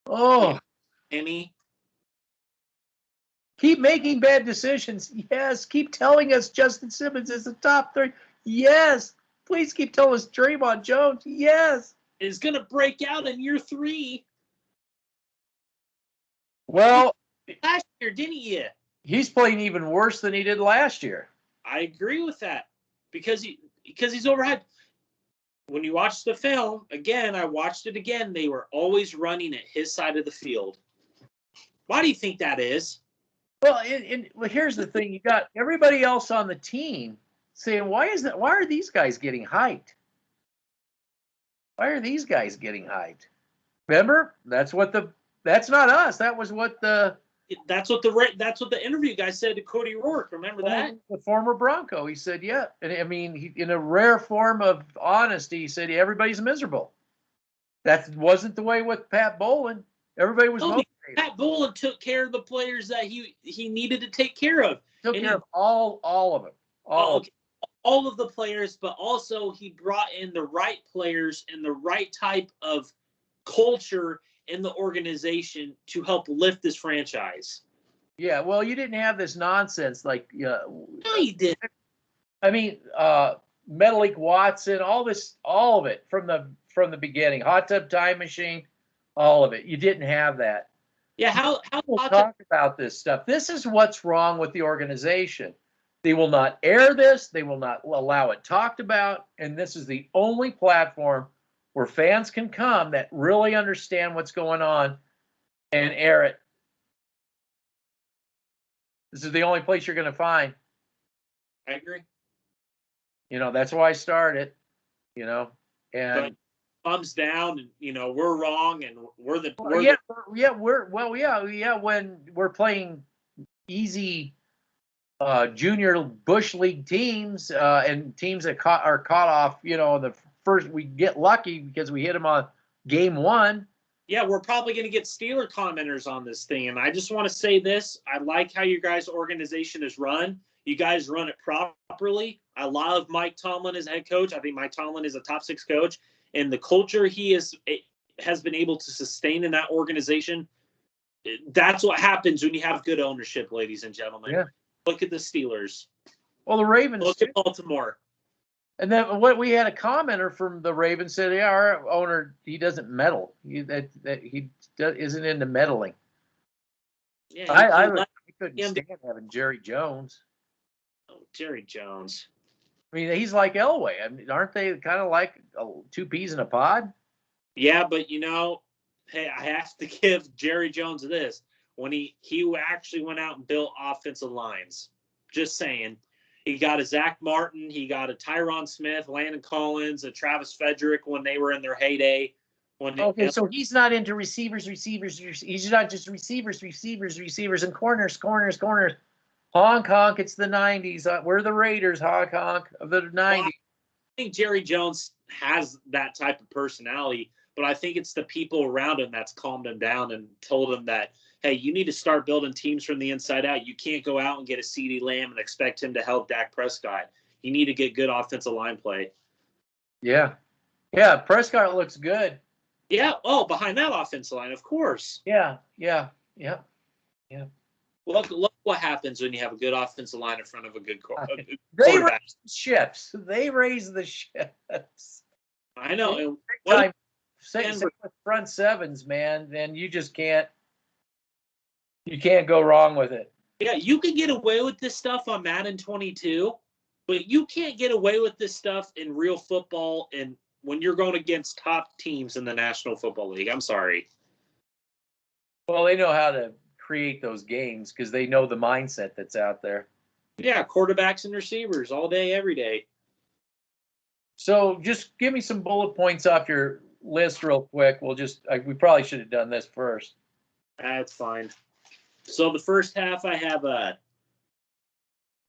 Oh, Any? Keep making bad decisions. Yes. Keep telling us Justin Simmons is the top 3. Yes. Please keep telling us Dremont Jones. Yes. Is going to break out in year 3. Well, last year, didn't you? He's playing even worse than he did last year. I agree with that because he's overhyped. When you watch the film, again, I watched it again, they were always running at his side of the field. Why do you think that is? Well, here's the thing. You got everybody else on the team saying, why are these guys getting hyped? Why are these guys getting hyped? Remember? That's not us. That's what the interview guy said to Cody Rourke. Remember that? The former Bronco. He said, yeah. And I mean, in a rare form of honesty, he said everybody's miserable. That wasn't the way with Pat Bowlen. Everybody was motivated. Pat Bowlen took care of the players that he needed to take care of. Took care of all of them. All of the players, but also he brought in the right players and the right type of culture in the organization to help lift this franchise. Yeah, well, you didn't have this nonsense like no, you didn't. I mean, Meddling Watson, all of it from the beginning. Hot Tub Time Machine, all of it. You didn't have that. Yeah, how people talk about this stuff? This is what's wrong with the organization. They will not air this. They will not allow it talked about. And this is the only platform where fans can come that really understand what's going on and air it. This is the only place you're going to find. I agree. That's why I started, and but thumbs down, and we're wrong, and when we're playing easy junior bush league teams and teams that are caught off, the first, we get lucky because we hit them on game 1. Yeah, we're probably going to get Steeler commenters on this thing, and I just want to say this: I like how your guys' organization is run. You guys run it properly. I love Mike Tomlin as head coach. I think Mike Tomlin is a top 6 coach, and the culture he has been able to sustain in that organization. That's what happens when you have good ownership, ladies and gentlemen. Yeah. Look at the Steelers. Well, the Ravens. Look at Baltimore. And then what we had a commenter from the Ravens said, yeah, our owner, he doesn't meddle. He isn't into meddling. Yeah, I couldn't stand having Jerry Jones. Oh, Jerry Jones. I mean, he's like Elway. I mean, aren't they kind of like 2 peas in a pod? Yeah, but hey, I have to give Jerry Jones this. When he actually went out and built offensive lines. Just saying. He got a Zach Martin. He got a Tyron Smith, Landon Collins, a Travis Frederick when they were in their heyday. So he's not into receivers. He's not just receivers, and corners. Honk, honk. It's the 90s. We're the Raiders, honk, honk of the 90s. Well, I think Jerry Jones has that type of personality, but I think it's the people around him that's calmed him down and told him that, hey, you need to start building teams from the inside out. You can't go out and get a CeeDee Lamb and expect him to help Dak Prescott. You need to get good offensive line play. Yeah. Yeah, Prescott looks good. Yeah. Oh, behind that offensive line, of course. Yeah. Look what happens when you have a good offensive line in front of a good quarterback. They raise the ships. I know. Same with front sevens, man. Then you just can't. You can't go wrong with it. Yeah, you can get away with this stuff on Madden 22, but you can't get away with this stuff in real football and when you're going against top teams in the National Football League. I'm sorry. Well, they know how to create those games because they know the mindset that's out there. Yeah, quarterbacks and receivers all day, every day. So just give me some bullet points off your list real quick. We probably should have done this first. That's fine. So the first half, I have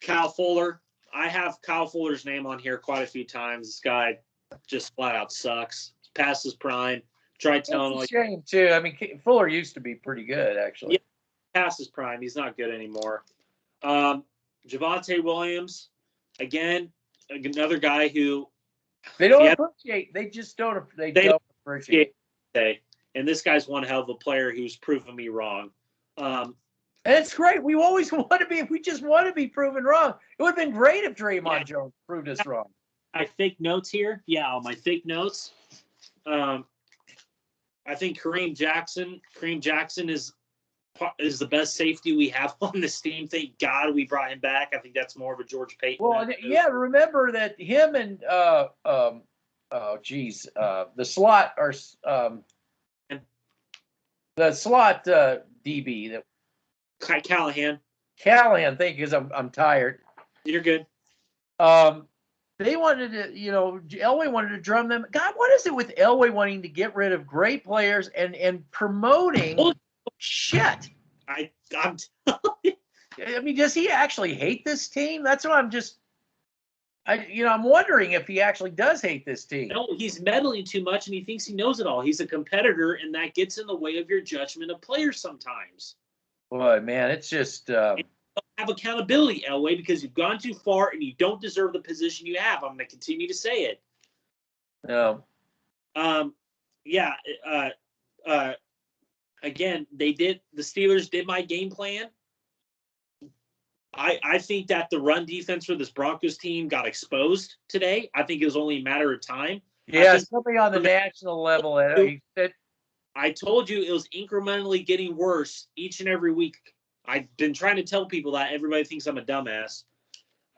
Kyle Fuller. I have Kyle Fuller's name on here quite a few times. This guy just flat out sucks. He's past his prime. Tried telling It's a shame too. I mean, Fuller used to be pretty good, actually. Yeah, past his prime. He's not good anymore. Javonte Williams, again, another guy who they don't appreciate. They just don't. They don't appreciate. And this guy's one hell of a player who's proven me wrong. And it's great. We always want to be. If we just want to be proven wrong, it would have been great if Dremont Jones proved us wrong. I fake notes here. Yeah, all my fake notes. I think Kareem Jackson is the best safety we have on this team. Thank God we brought him back. I think that's more of a George Payton. Well, yeah, remember that him and the slot are the slot DB that Callahan. Thank you, because I'm tired. You're good. They wanted to, Elway wanted to drum them. God, what is it with Elway wanting to get rid of great players and promoting shit? I'm I mean, does he actually hate this team? That's what I'm wondering if he actually does hate this team. No, he's meddling too much and he thinks he knows it all. He's a competitor and that gets in the way of your judgment of players sometimes. Boy, man, it's just have accountability, Elway, because you've gone too far and you don't deserve the position you have. I'm going to continue to say it. No. Again, the Steelers did my game plan. I think that the run defense for this Broncos team got exposed today. I think it was only a matter of time. Yeah, something on the national level. I told you it was incrementally getting worse each and every week. I've been trying to tell people that. Everybody thinks I'm a dumbass.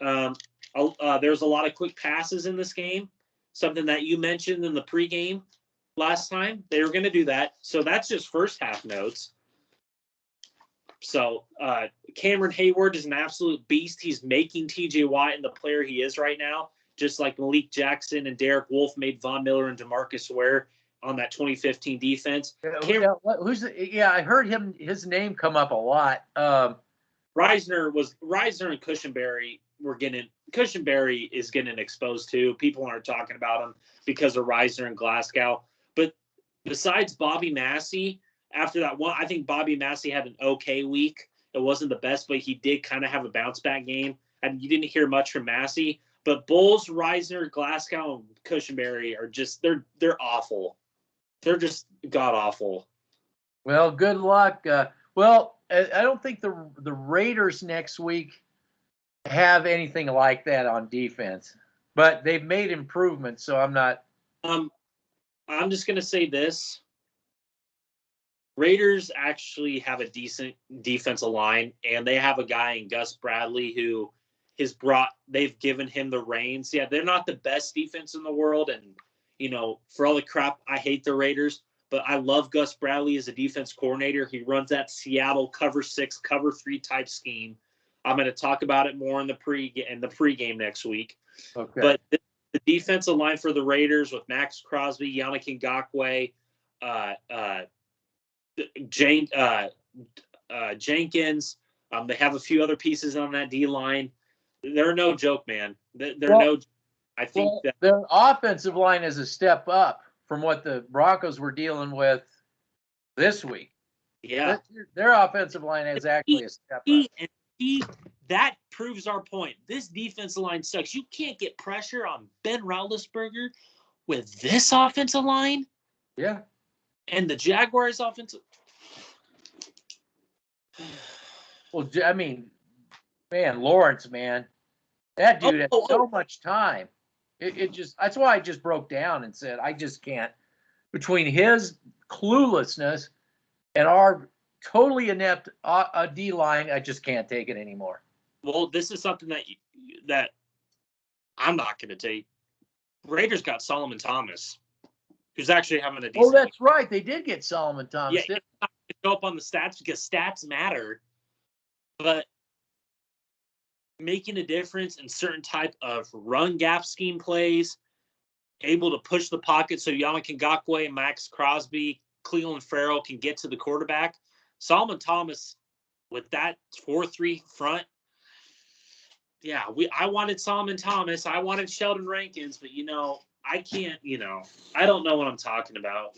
There's a lot of quick passes in this game, something that you mentioned in the pregame last time. They were going to do that. So that's just first half notes. So Cameron Hayward is an absolute beast. He's making TJ Watt and the player he is right now, just like Malik Jackson and Derek Wolfe made Von Miller and DeMarcus Ware on that 2015 defense. I heard his name come up a lot. Reisner and Cushenberry Cushenberry is getting exposed too. People aren't talking about him because of Reisner and Glasgow. But besides Bobby Massey, after that one, I think Bobby Massey had an okay week. It wasn't the best, but he did kind of have a bounce back game. And you didn't hear much from Massey. But Bowles, Reisner, Glasgow, and Cushenberry are just they're awful. They're just god awful. Well, good luck. I don't think the Raiders next week have anything like that on defense, but they've made improvements. So I'm not. I'm just gonna say this: Raiders actually have a decent defensive line, and they have a guy in Gus Bradley who they've given him the reins. Yeah, they're not the best defense in the world, and for all the crap, I hate the Raiders, but I love Gus Bradley as a defense coordinator. He runs that Seattle cover 6, cover 3 type scheme. I'm going to talk about it more in the pregame next week. Okay. But the defensive line for the Raiders with Max Crosby, Yannick Ngakoue, Jenkins. They have a few other pieces on that D line. They're no joke, man. I think that their offensive line is a step up from what the Broncos were dealing with this week. Yeah. Their offensive line is actually a step up. That proves our point. This defensive line sucks. You can't get pressure on Ben Roethlisberger with this offensive line. Yeah. And the Jaguars offensive. Well, I mean, man, Lawrence, man. That dude had so much time. That's why I just broke down and said, I just can't. Between his cluelessness and our totally inept D line, I just can't take it anymore. Well, this is something that I'm not going to take. Raiders got Solomon Thomas, who's actually having a decent. Oh, that's right. They did get Solomon Thomas. Yeah, it's not going to go up on the stats because stats matter. But making a difference in certain type of run gap scheme plays, able to push the pocket so Yannick Ngakoue, Max Crosby, Cleveland Farrell can get to the quarterback. Solomon Thomas with that 4-3 front. Yeah, I wanted Solomon Thomas. I wanted Sheldon Rankins, but I can't, I don't know what I'm talking about,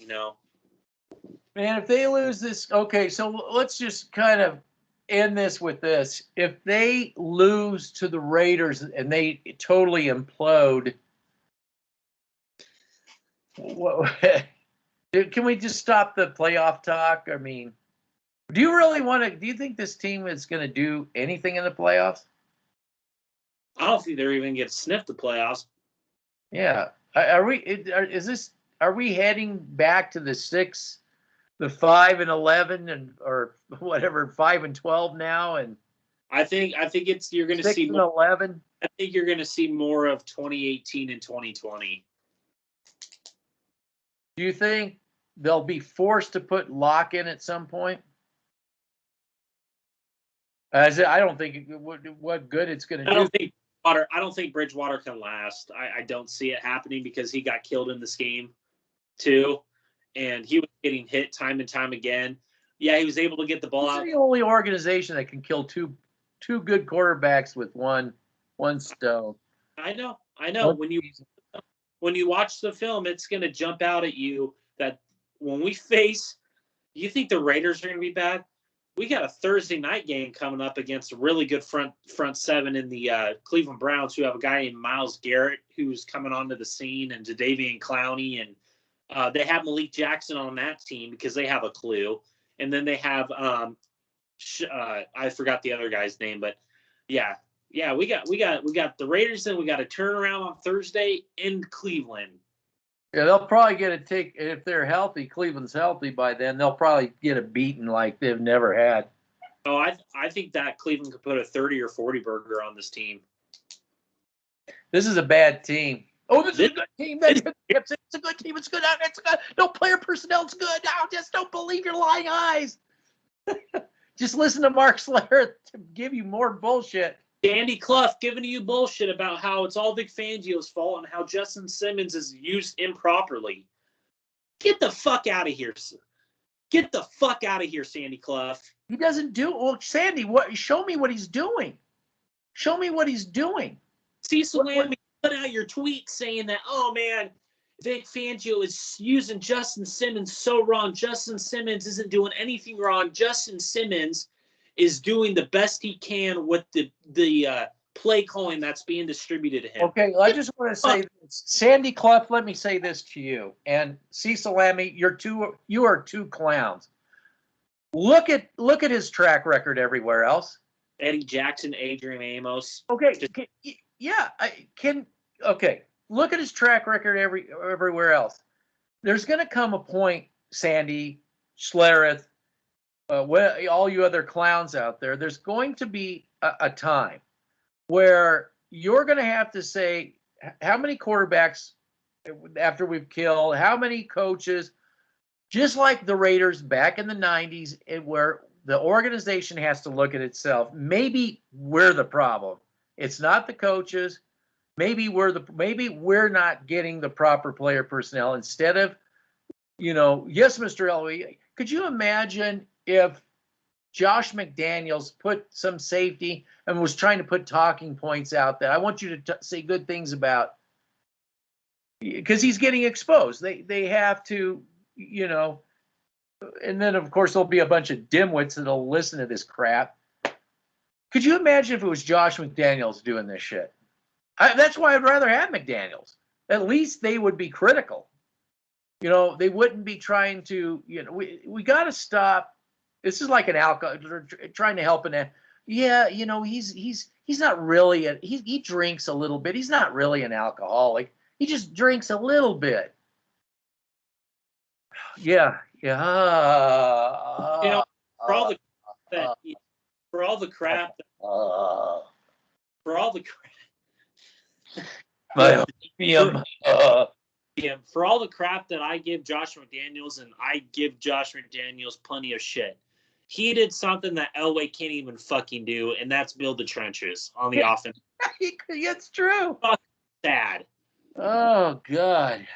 Man, if they lose this, okay, so let's just kind of end this with this. If they lose to the Raiders and they totally implode, can we just stop the playoff talk? I mean, do you think this team is going to do anything in the playoffs? I don't think they're even going to sniff the playoffs. Yeah. Are we heading back to the 5-11 or whatever, 5-12 now? And I think you're going to see 6-11. I think you're going to see more of 2018 and 2020. Do you think they'll be forced to put Locke in at some point? I don't think what good it's going to do. I don't think Bridgewater can last. I don't see it happening because he got killed in this game too, and he was getting hit time and time again. Yeah, he was able to get the ball out. It's the only organization that can kill two good quarterbacks with one stone. I know. When you watch the film, it's going to jump out at you that when we face, you think the Raiders are going to be bad? We got a Thursday night game coming up against a really good front seven in the Cleveland Browns, who have a guy named Myles Garrett who's coming onto the scene, and Jadeveon Clowney, and they have Malik Jackson on that team because they have a clue, and then they have I forgot the other guy's name, but yeah, we got the Raiders, and we got a turnaround on Thursday in Cleveland. Yeah, they'll probably get a take if they're healthy. Cleveland's healthy by then. They'll probably get a beating like they've never had. Oh, I think that Cleveland could put a 30 or 40 burger on this team. This is a bad team. Oh, this is a good team. It's a good team. It's good. It's good. No player personnel. It's good. Now, just don't believe your lying eyes. Just listen to Mark Slayer to give you more bullshit. Andy Clough giving you bullshit about how it's all Vic Fangio's fault and how Justin Simmons is used improperly. Get the fuck out of here. Get the fuck out of here, Sandy Clough. He doesn't do Sandy, show me what he's doing. Show me what he's doing. Cecil Lamb, put out your tweet saying that, oh man, Vic Fangio is using Justin Simmons so wrong. Justin Simmons isn't doing anything wrong. Justin Simmons is doing the best he can with the play calling that's being distributed to him. Okay, I just want to say this. Sandy Clough, let me say this to you. And Cecil Lammy, you are two clowns. Look at his track record everywhere else. Eddie Jackson, Adrian Amos. Okay, look at his track record everywhere else. There's going to come a point, Sandy, Schlereth, all you other clowns out there, there's going to be a time where you're going to have to say how many quarterbacks after we've killed, how many coaches, just like the Raiders back in the 90s, where the organization has to look at itself. Maybe we're the problem. It's not the coaches. Maybe we're not getting the proper player personnel instead of, yes, Mr. Elway, could you imagine if Josh McDaniels put some safety and was trying to put talking points out that I want you to say good things about, because he's getting exposed. They have to, and then of course there'll be a bunch of dimwits that'll listen to this crap. Could you imagine if it was Josh McDaniels doing this shit? That's why I'd rather have McDaniels. At least they would be critical. They wouldn't be trying to, we got to stop. This is like an alcohol, trying to help he's not really, he drinks a little bit. He's not really an alcoholic. He just drinks a little bit. Yeah. For all the crap that I give Josh McDaniels, and I give Josh McDaniels plenty of shit. He did something that Elway can't even fucking do, and that's build the trenches on the offense. It's true. Sad. Oh, God.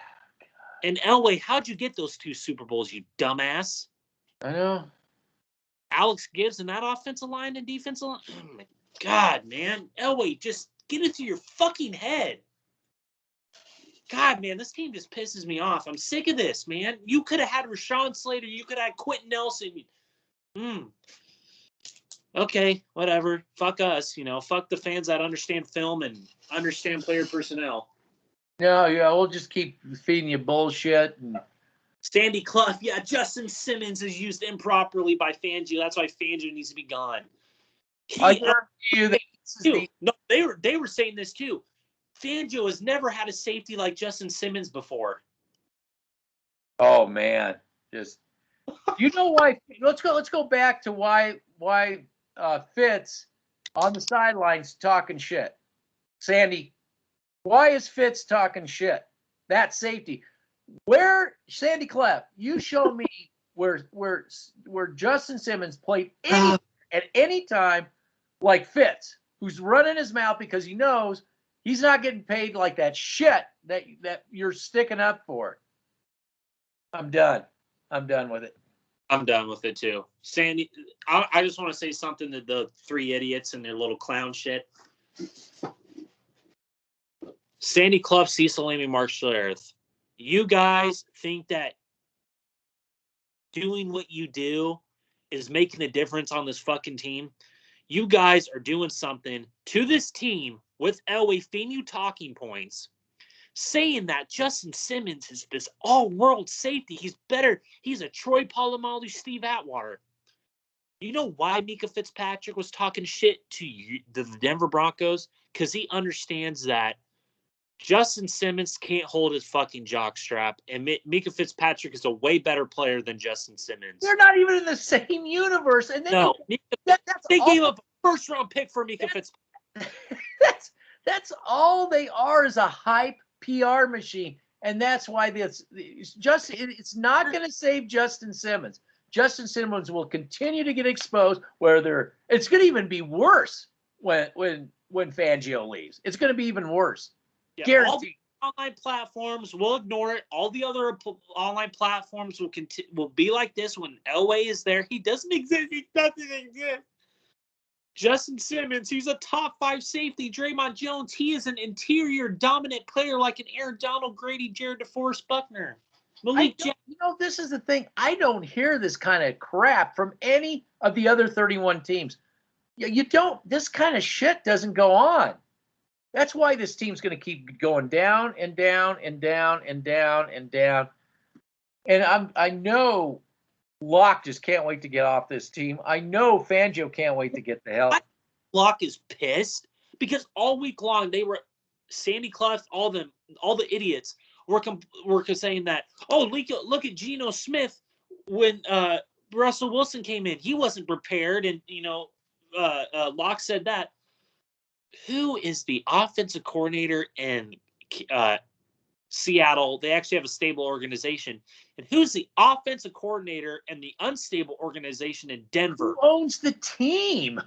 And Elway, how'd you get those 2 Super Bowls, you dumbass? I know. Alex Gibbs and that offensive line and defensive line. Oh, my God, man. Elway, just get it through your fucking head. God, man, this team just pisses me off. I'm sick of this, man. You could have had Rashawn Slater. You could have had Quentin Nelson. Okay, whatever. Fuck us. Fuck the fans that understand film and understand player personnel. No, yeah, we'll just keep feeding you bullshit. And Sandy Clough, yeah, Justin Simmons is used improperly by Fangio. That's why Fangio needs to be gone. I guarantee you that No, they were saying this too. Fangio has never had a safety like Justin Simmons before. Oh man, just why? Let's go back to why Fitz on the sidelines talking shit. Sandy, why is Fitz talking shit? That safety. Where Sandy Clef, you show me where Justin Simmons played at any time like Fitz, who's running his mouth because he knows he's not getting paid like that shit that you're sticking up for. I'm done. I'm done with it. I'm done with it too. Sandy, I just want to say something to the 3 idiots and their little clown shit. Sandy Clough, Cecil Lammey, Mark Schlereth. You guys think that doing what you do is making a difference on this fucking team? You guys are doing something to this team with Elway feeding you talking points, saying that Justin Simmons is this all-world safety. He's better. He's a Troy Polamalu, Steve Atwater. You know why Mika Fitzpatrick was talking shit to the Denver Broncos? Because he understands that Justin Simmons can't hold his fucking jockstrap, and Mika Fitzpatrick is a way better player than Justin Simmons. They're not even in the same universe. And then they gave up a first-round pick for Mika Fitzpatrick. That's all they are, is a hype PR machine, and that's why it's not going to save Justin Simmons. Justin Simmons will continue to get exposed. It's going to even be worse when Fangio leaves. It's going to be even worse. Yeah, guaranteed. All the online platforms will ignore it. All the other online platforms will be like this when Elway is there. He doesn't exist. He doesn't exist. Justin Simmons, he's a top 5 safety. Dremont Jones, he is an interior dominant player like an Aaron Donald, Grady, Jared DeForest, Buckner. This is the thing. I don't hear this kind of crap from any of the other 31 teams. You don't. This kind of shit doesn't go on. That's why this team's going to keep going down and down and down and down and down. And I know Locke just can't wait to get off this team. I know Fangio can't wait to get the hell. Locke is pissed because all week long they were Sandy Clough, all the idiots were saying that, oh, look at Geno Smith when Russell Wilson came in. He wasn't prepared, and Locke said that. Who is the offensive coordinator in Seattle? They actually have a stable organization. And who's the offensive coordinator in the unstable organization in Denver? Who owns the team?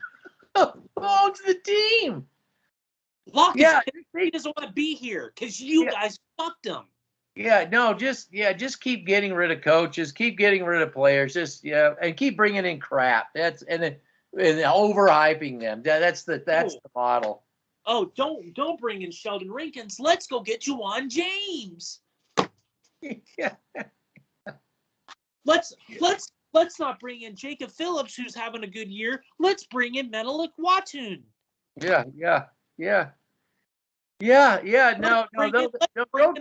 Who owns the team? Locke he doesn't want to be here because you guys fucked him. Yeah, no, just keep getting rid of coaches, keep getting rid of players, and keep bringing in crap. And overhyping them. That's the model. Oh, don't bring in Sheldon Rankins. Let's go get Juwan James. Yeah. Let's not bring in Jacob Phillips, who's having a good year. Let's bring in Menelik Watson. Yeah. No, don't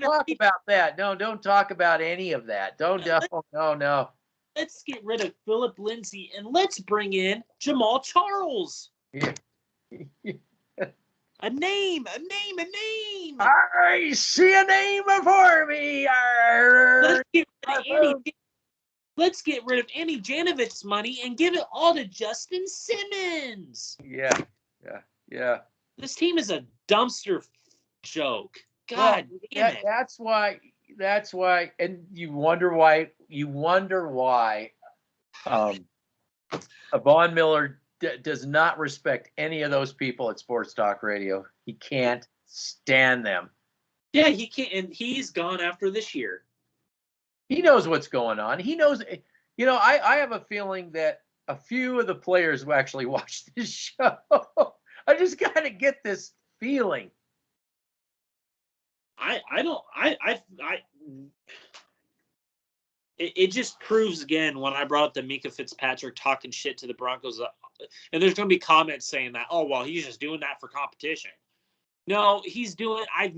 talk about that. No, don't talk about any of that. No. Let's get rid of Philip Lindsay and let's bring in Jamal Charles. Yeah. A name. I see a name before me. Let's get rid of Andy Janovich's money and give it all to Justin Simmons. Yeah. This team is a dumpster joke. God damn it. That's why, and you wonder why Von Miller does not respect any of those people at Sports Talk Radio. He can't stand them. Yeah, he can't, and he's gone after this year. He knows what's going on. He knows. I have a feeling that a few of the players will actually watch this show. I just kind of get this feeling. It just proves again when I brought up the Mika Fitzpatrick talking shit to the Broncos, and there's going to be comments saying that, oh, well, he's just doing that for competition. No, he's doing. I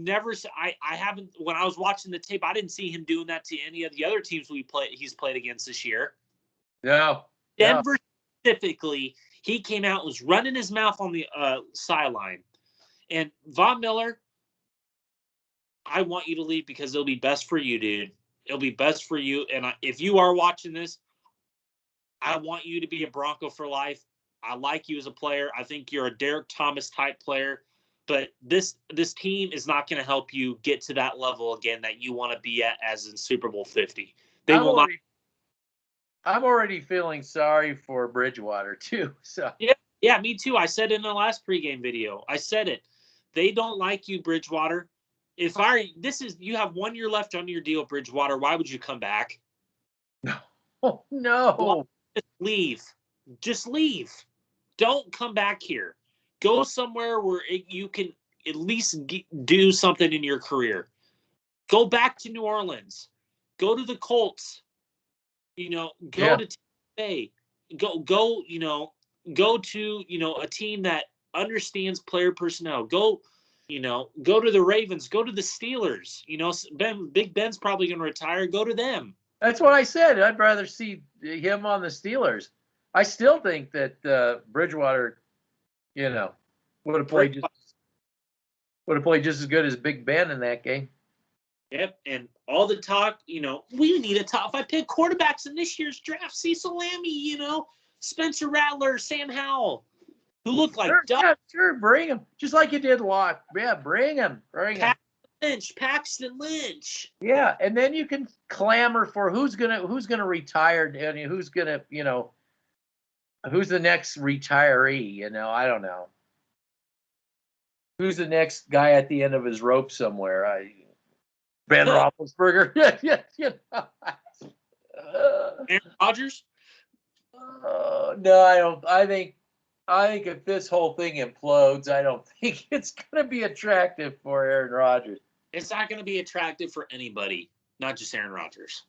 haven't. When I was watching the tape, I didn't see him doing that to any of the other teams he's played against this year. No. Denver specifically, he came out and was running his mouth on the sideline. And Von Miller, I want you to leave because it'll be best for you, dude. It'll be best for you. And if you are watching this, I want you to be a Bronco for life. I like you as a player. I think you're a Derek Thomas type player. But this team is not going to help you get to that level again that you want to be at as in Super Bowl 50. I'm already feeling sorry for Bridgewater too. So yeah, me too. I said in the last pregame video. I said it. They don't like you, Bridgewater. You have 1 year left on your deal, Bridgewater. Why would you come back? Oh, no. Just leave. Just leave. Don't come back here. Go somewhere where you can at least do something in your career. Go back to New Orleans. Go to the Colts. Go to Tampa Bay. Go to, a team that understands player personnel. Go to the Ravens. Go to the Steelers. Big Ben's probably going to retire. Go to them. That's what I said. I'd rather see him on the Steelers. I still think that Bridgewater, would have played just as good as Big Ben in that game. Yep, and all the talk, we need a top 5 pick quarterbacks in this year's draft. Cecil Lammey, Spencer Rattler, Sam Howell, who look like sure, bring him. Just like you did Locke. Yeah, bring him. Paxton Lynch. Yeah, and then you can clamor for who's gonna retire and who's gonna, who's the next retiree, I don't know. Who's the next guy at the end of his rope somewhere? Ben Roethlisberger. Aaron Rodgers? No, I don't. I think if this whole thing implodes, I don't think it's going to be attractive for Aaron Rodgers. It's not going to be attractive for anybody, not just Aaron Rodgers.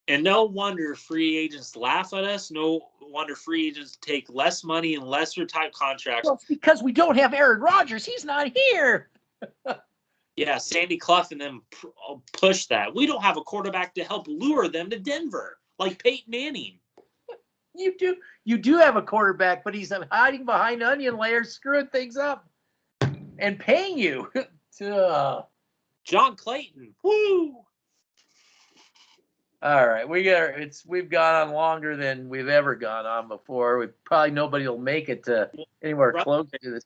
And no wonder free agents laugh at us. No wonder free agents take less money and lesser type contracts. Well, it's because we don't have Aaron Rodgers. He's not here. Yeah, Sandy Clough and them push that. We don't have a quarterback to help lure them to Denver, like Peyton Manning. You do have a quarterback, but he's hiding behind onion layers, screwing things up, and paying you. John Clayton. Woo! All right, we've gone on longer than we've ever gone on before. Nobody will make it to anywhere close to this.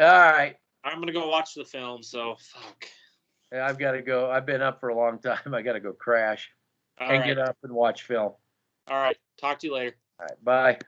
All right. I'm gonna go watch the film. So fuck. Yeah, I've got to go. I've been up for a long time. I got to go crash get up and watch film. All right. Talk to you later. All right. Bye.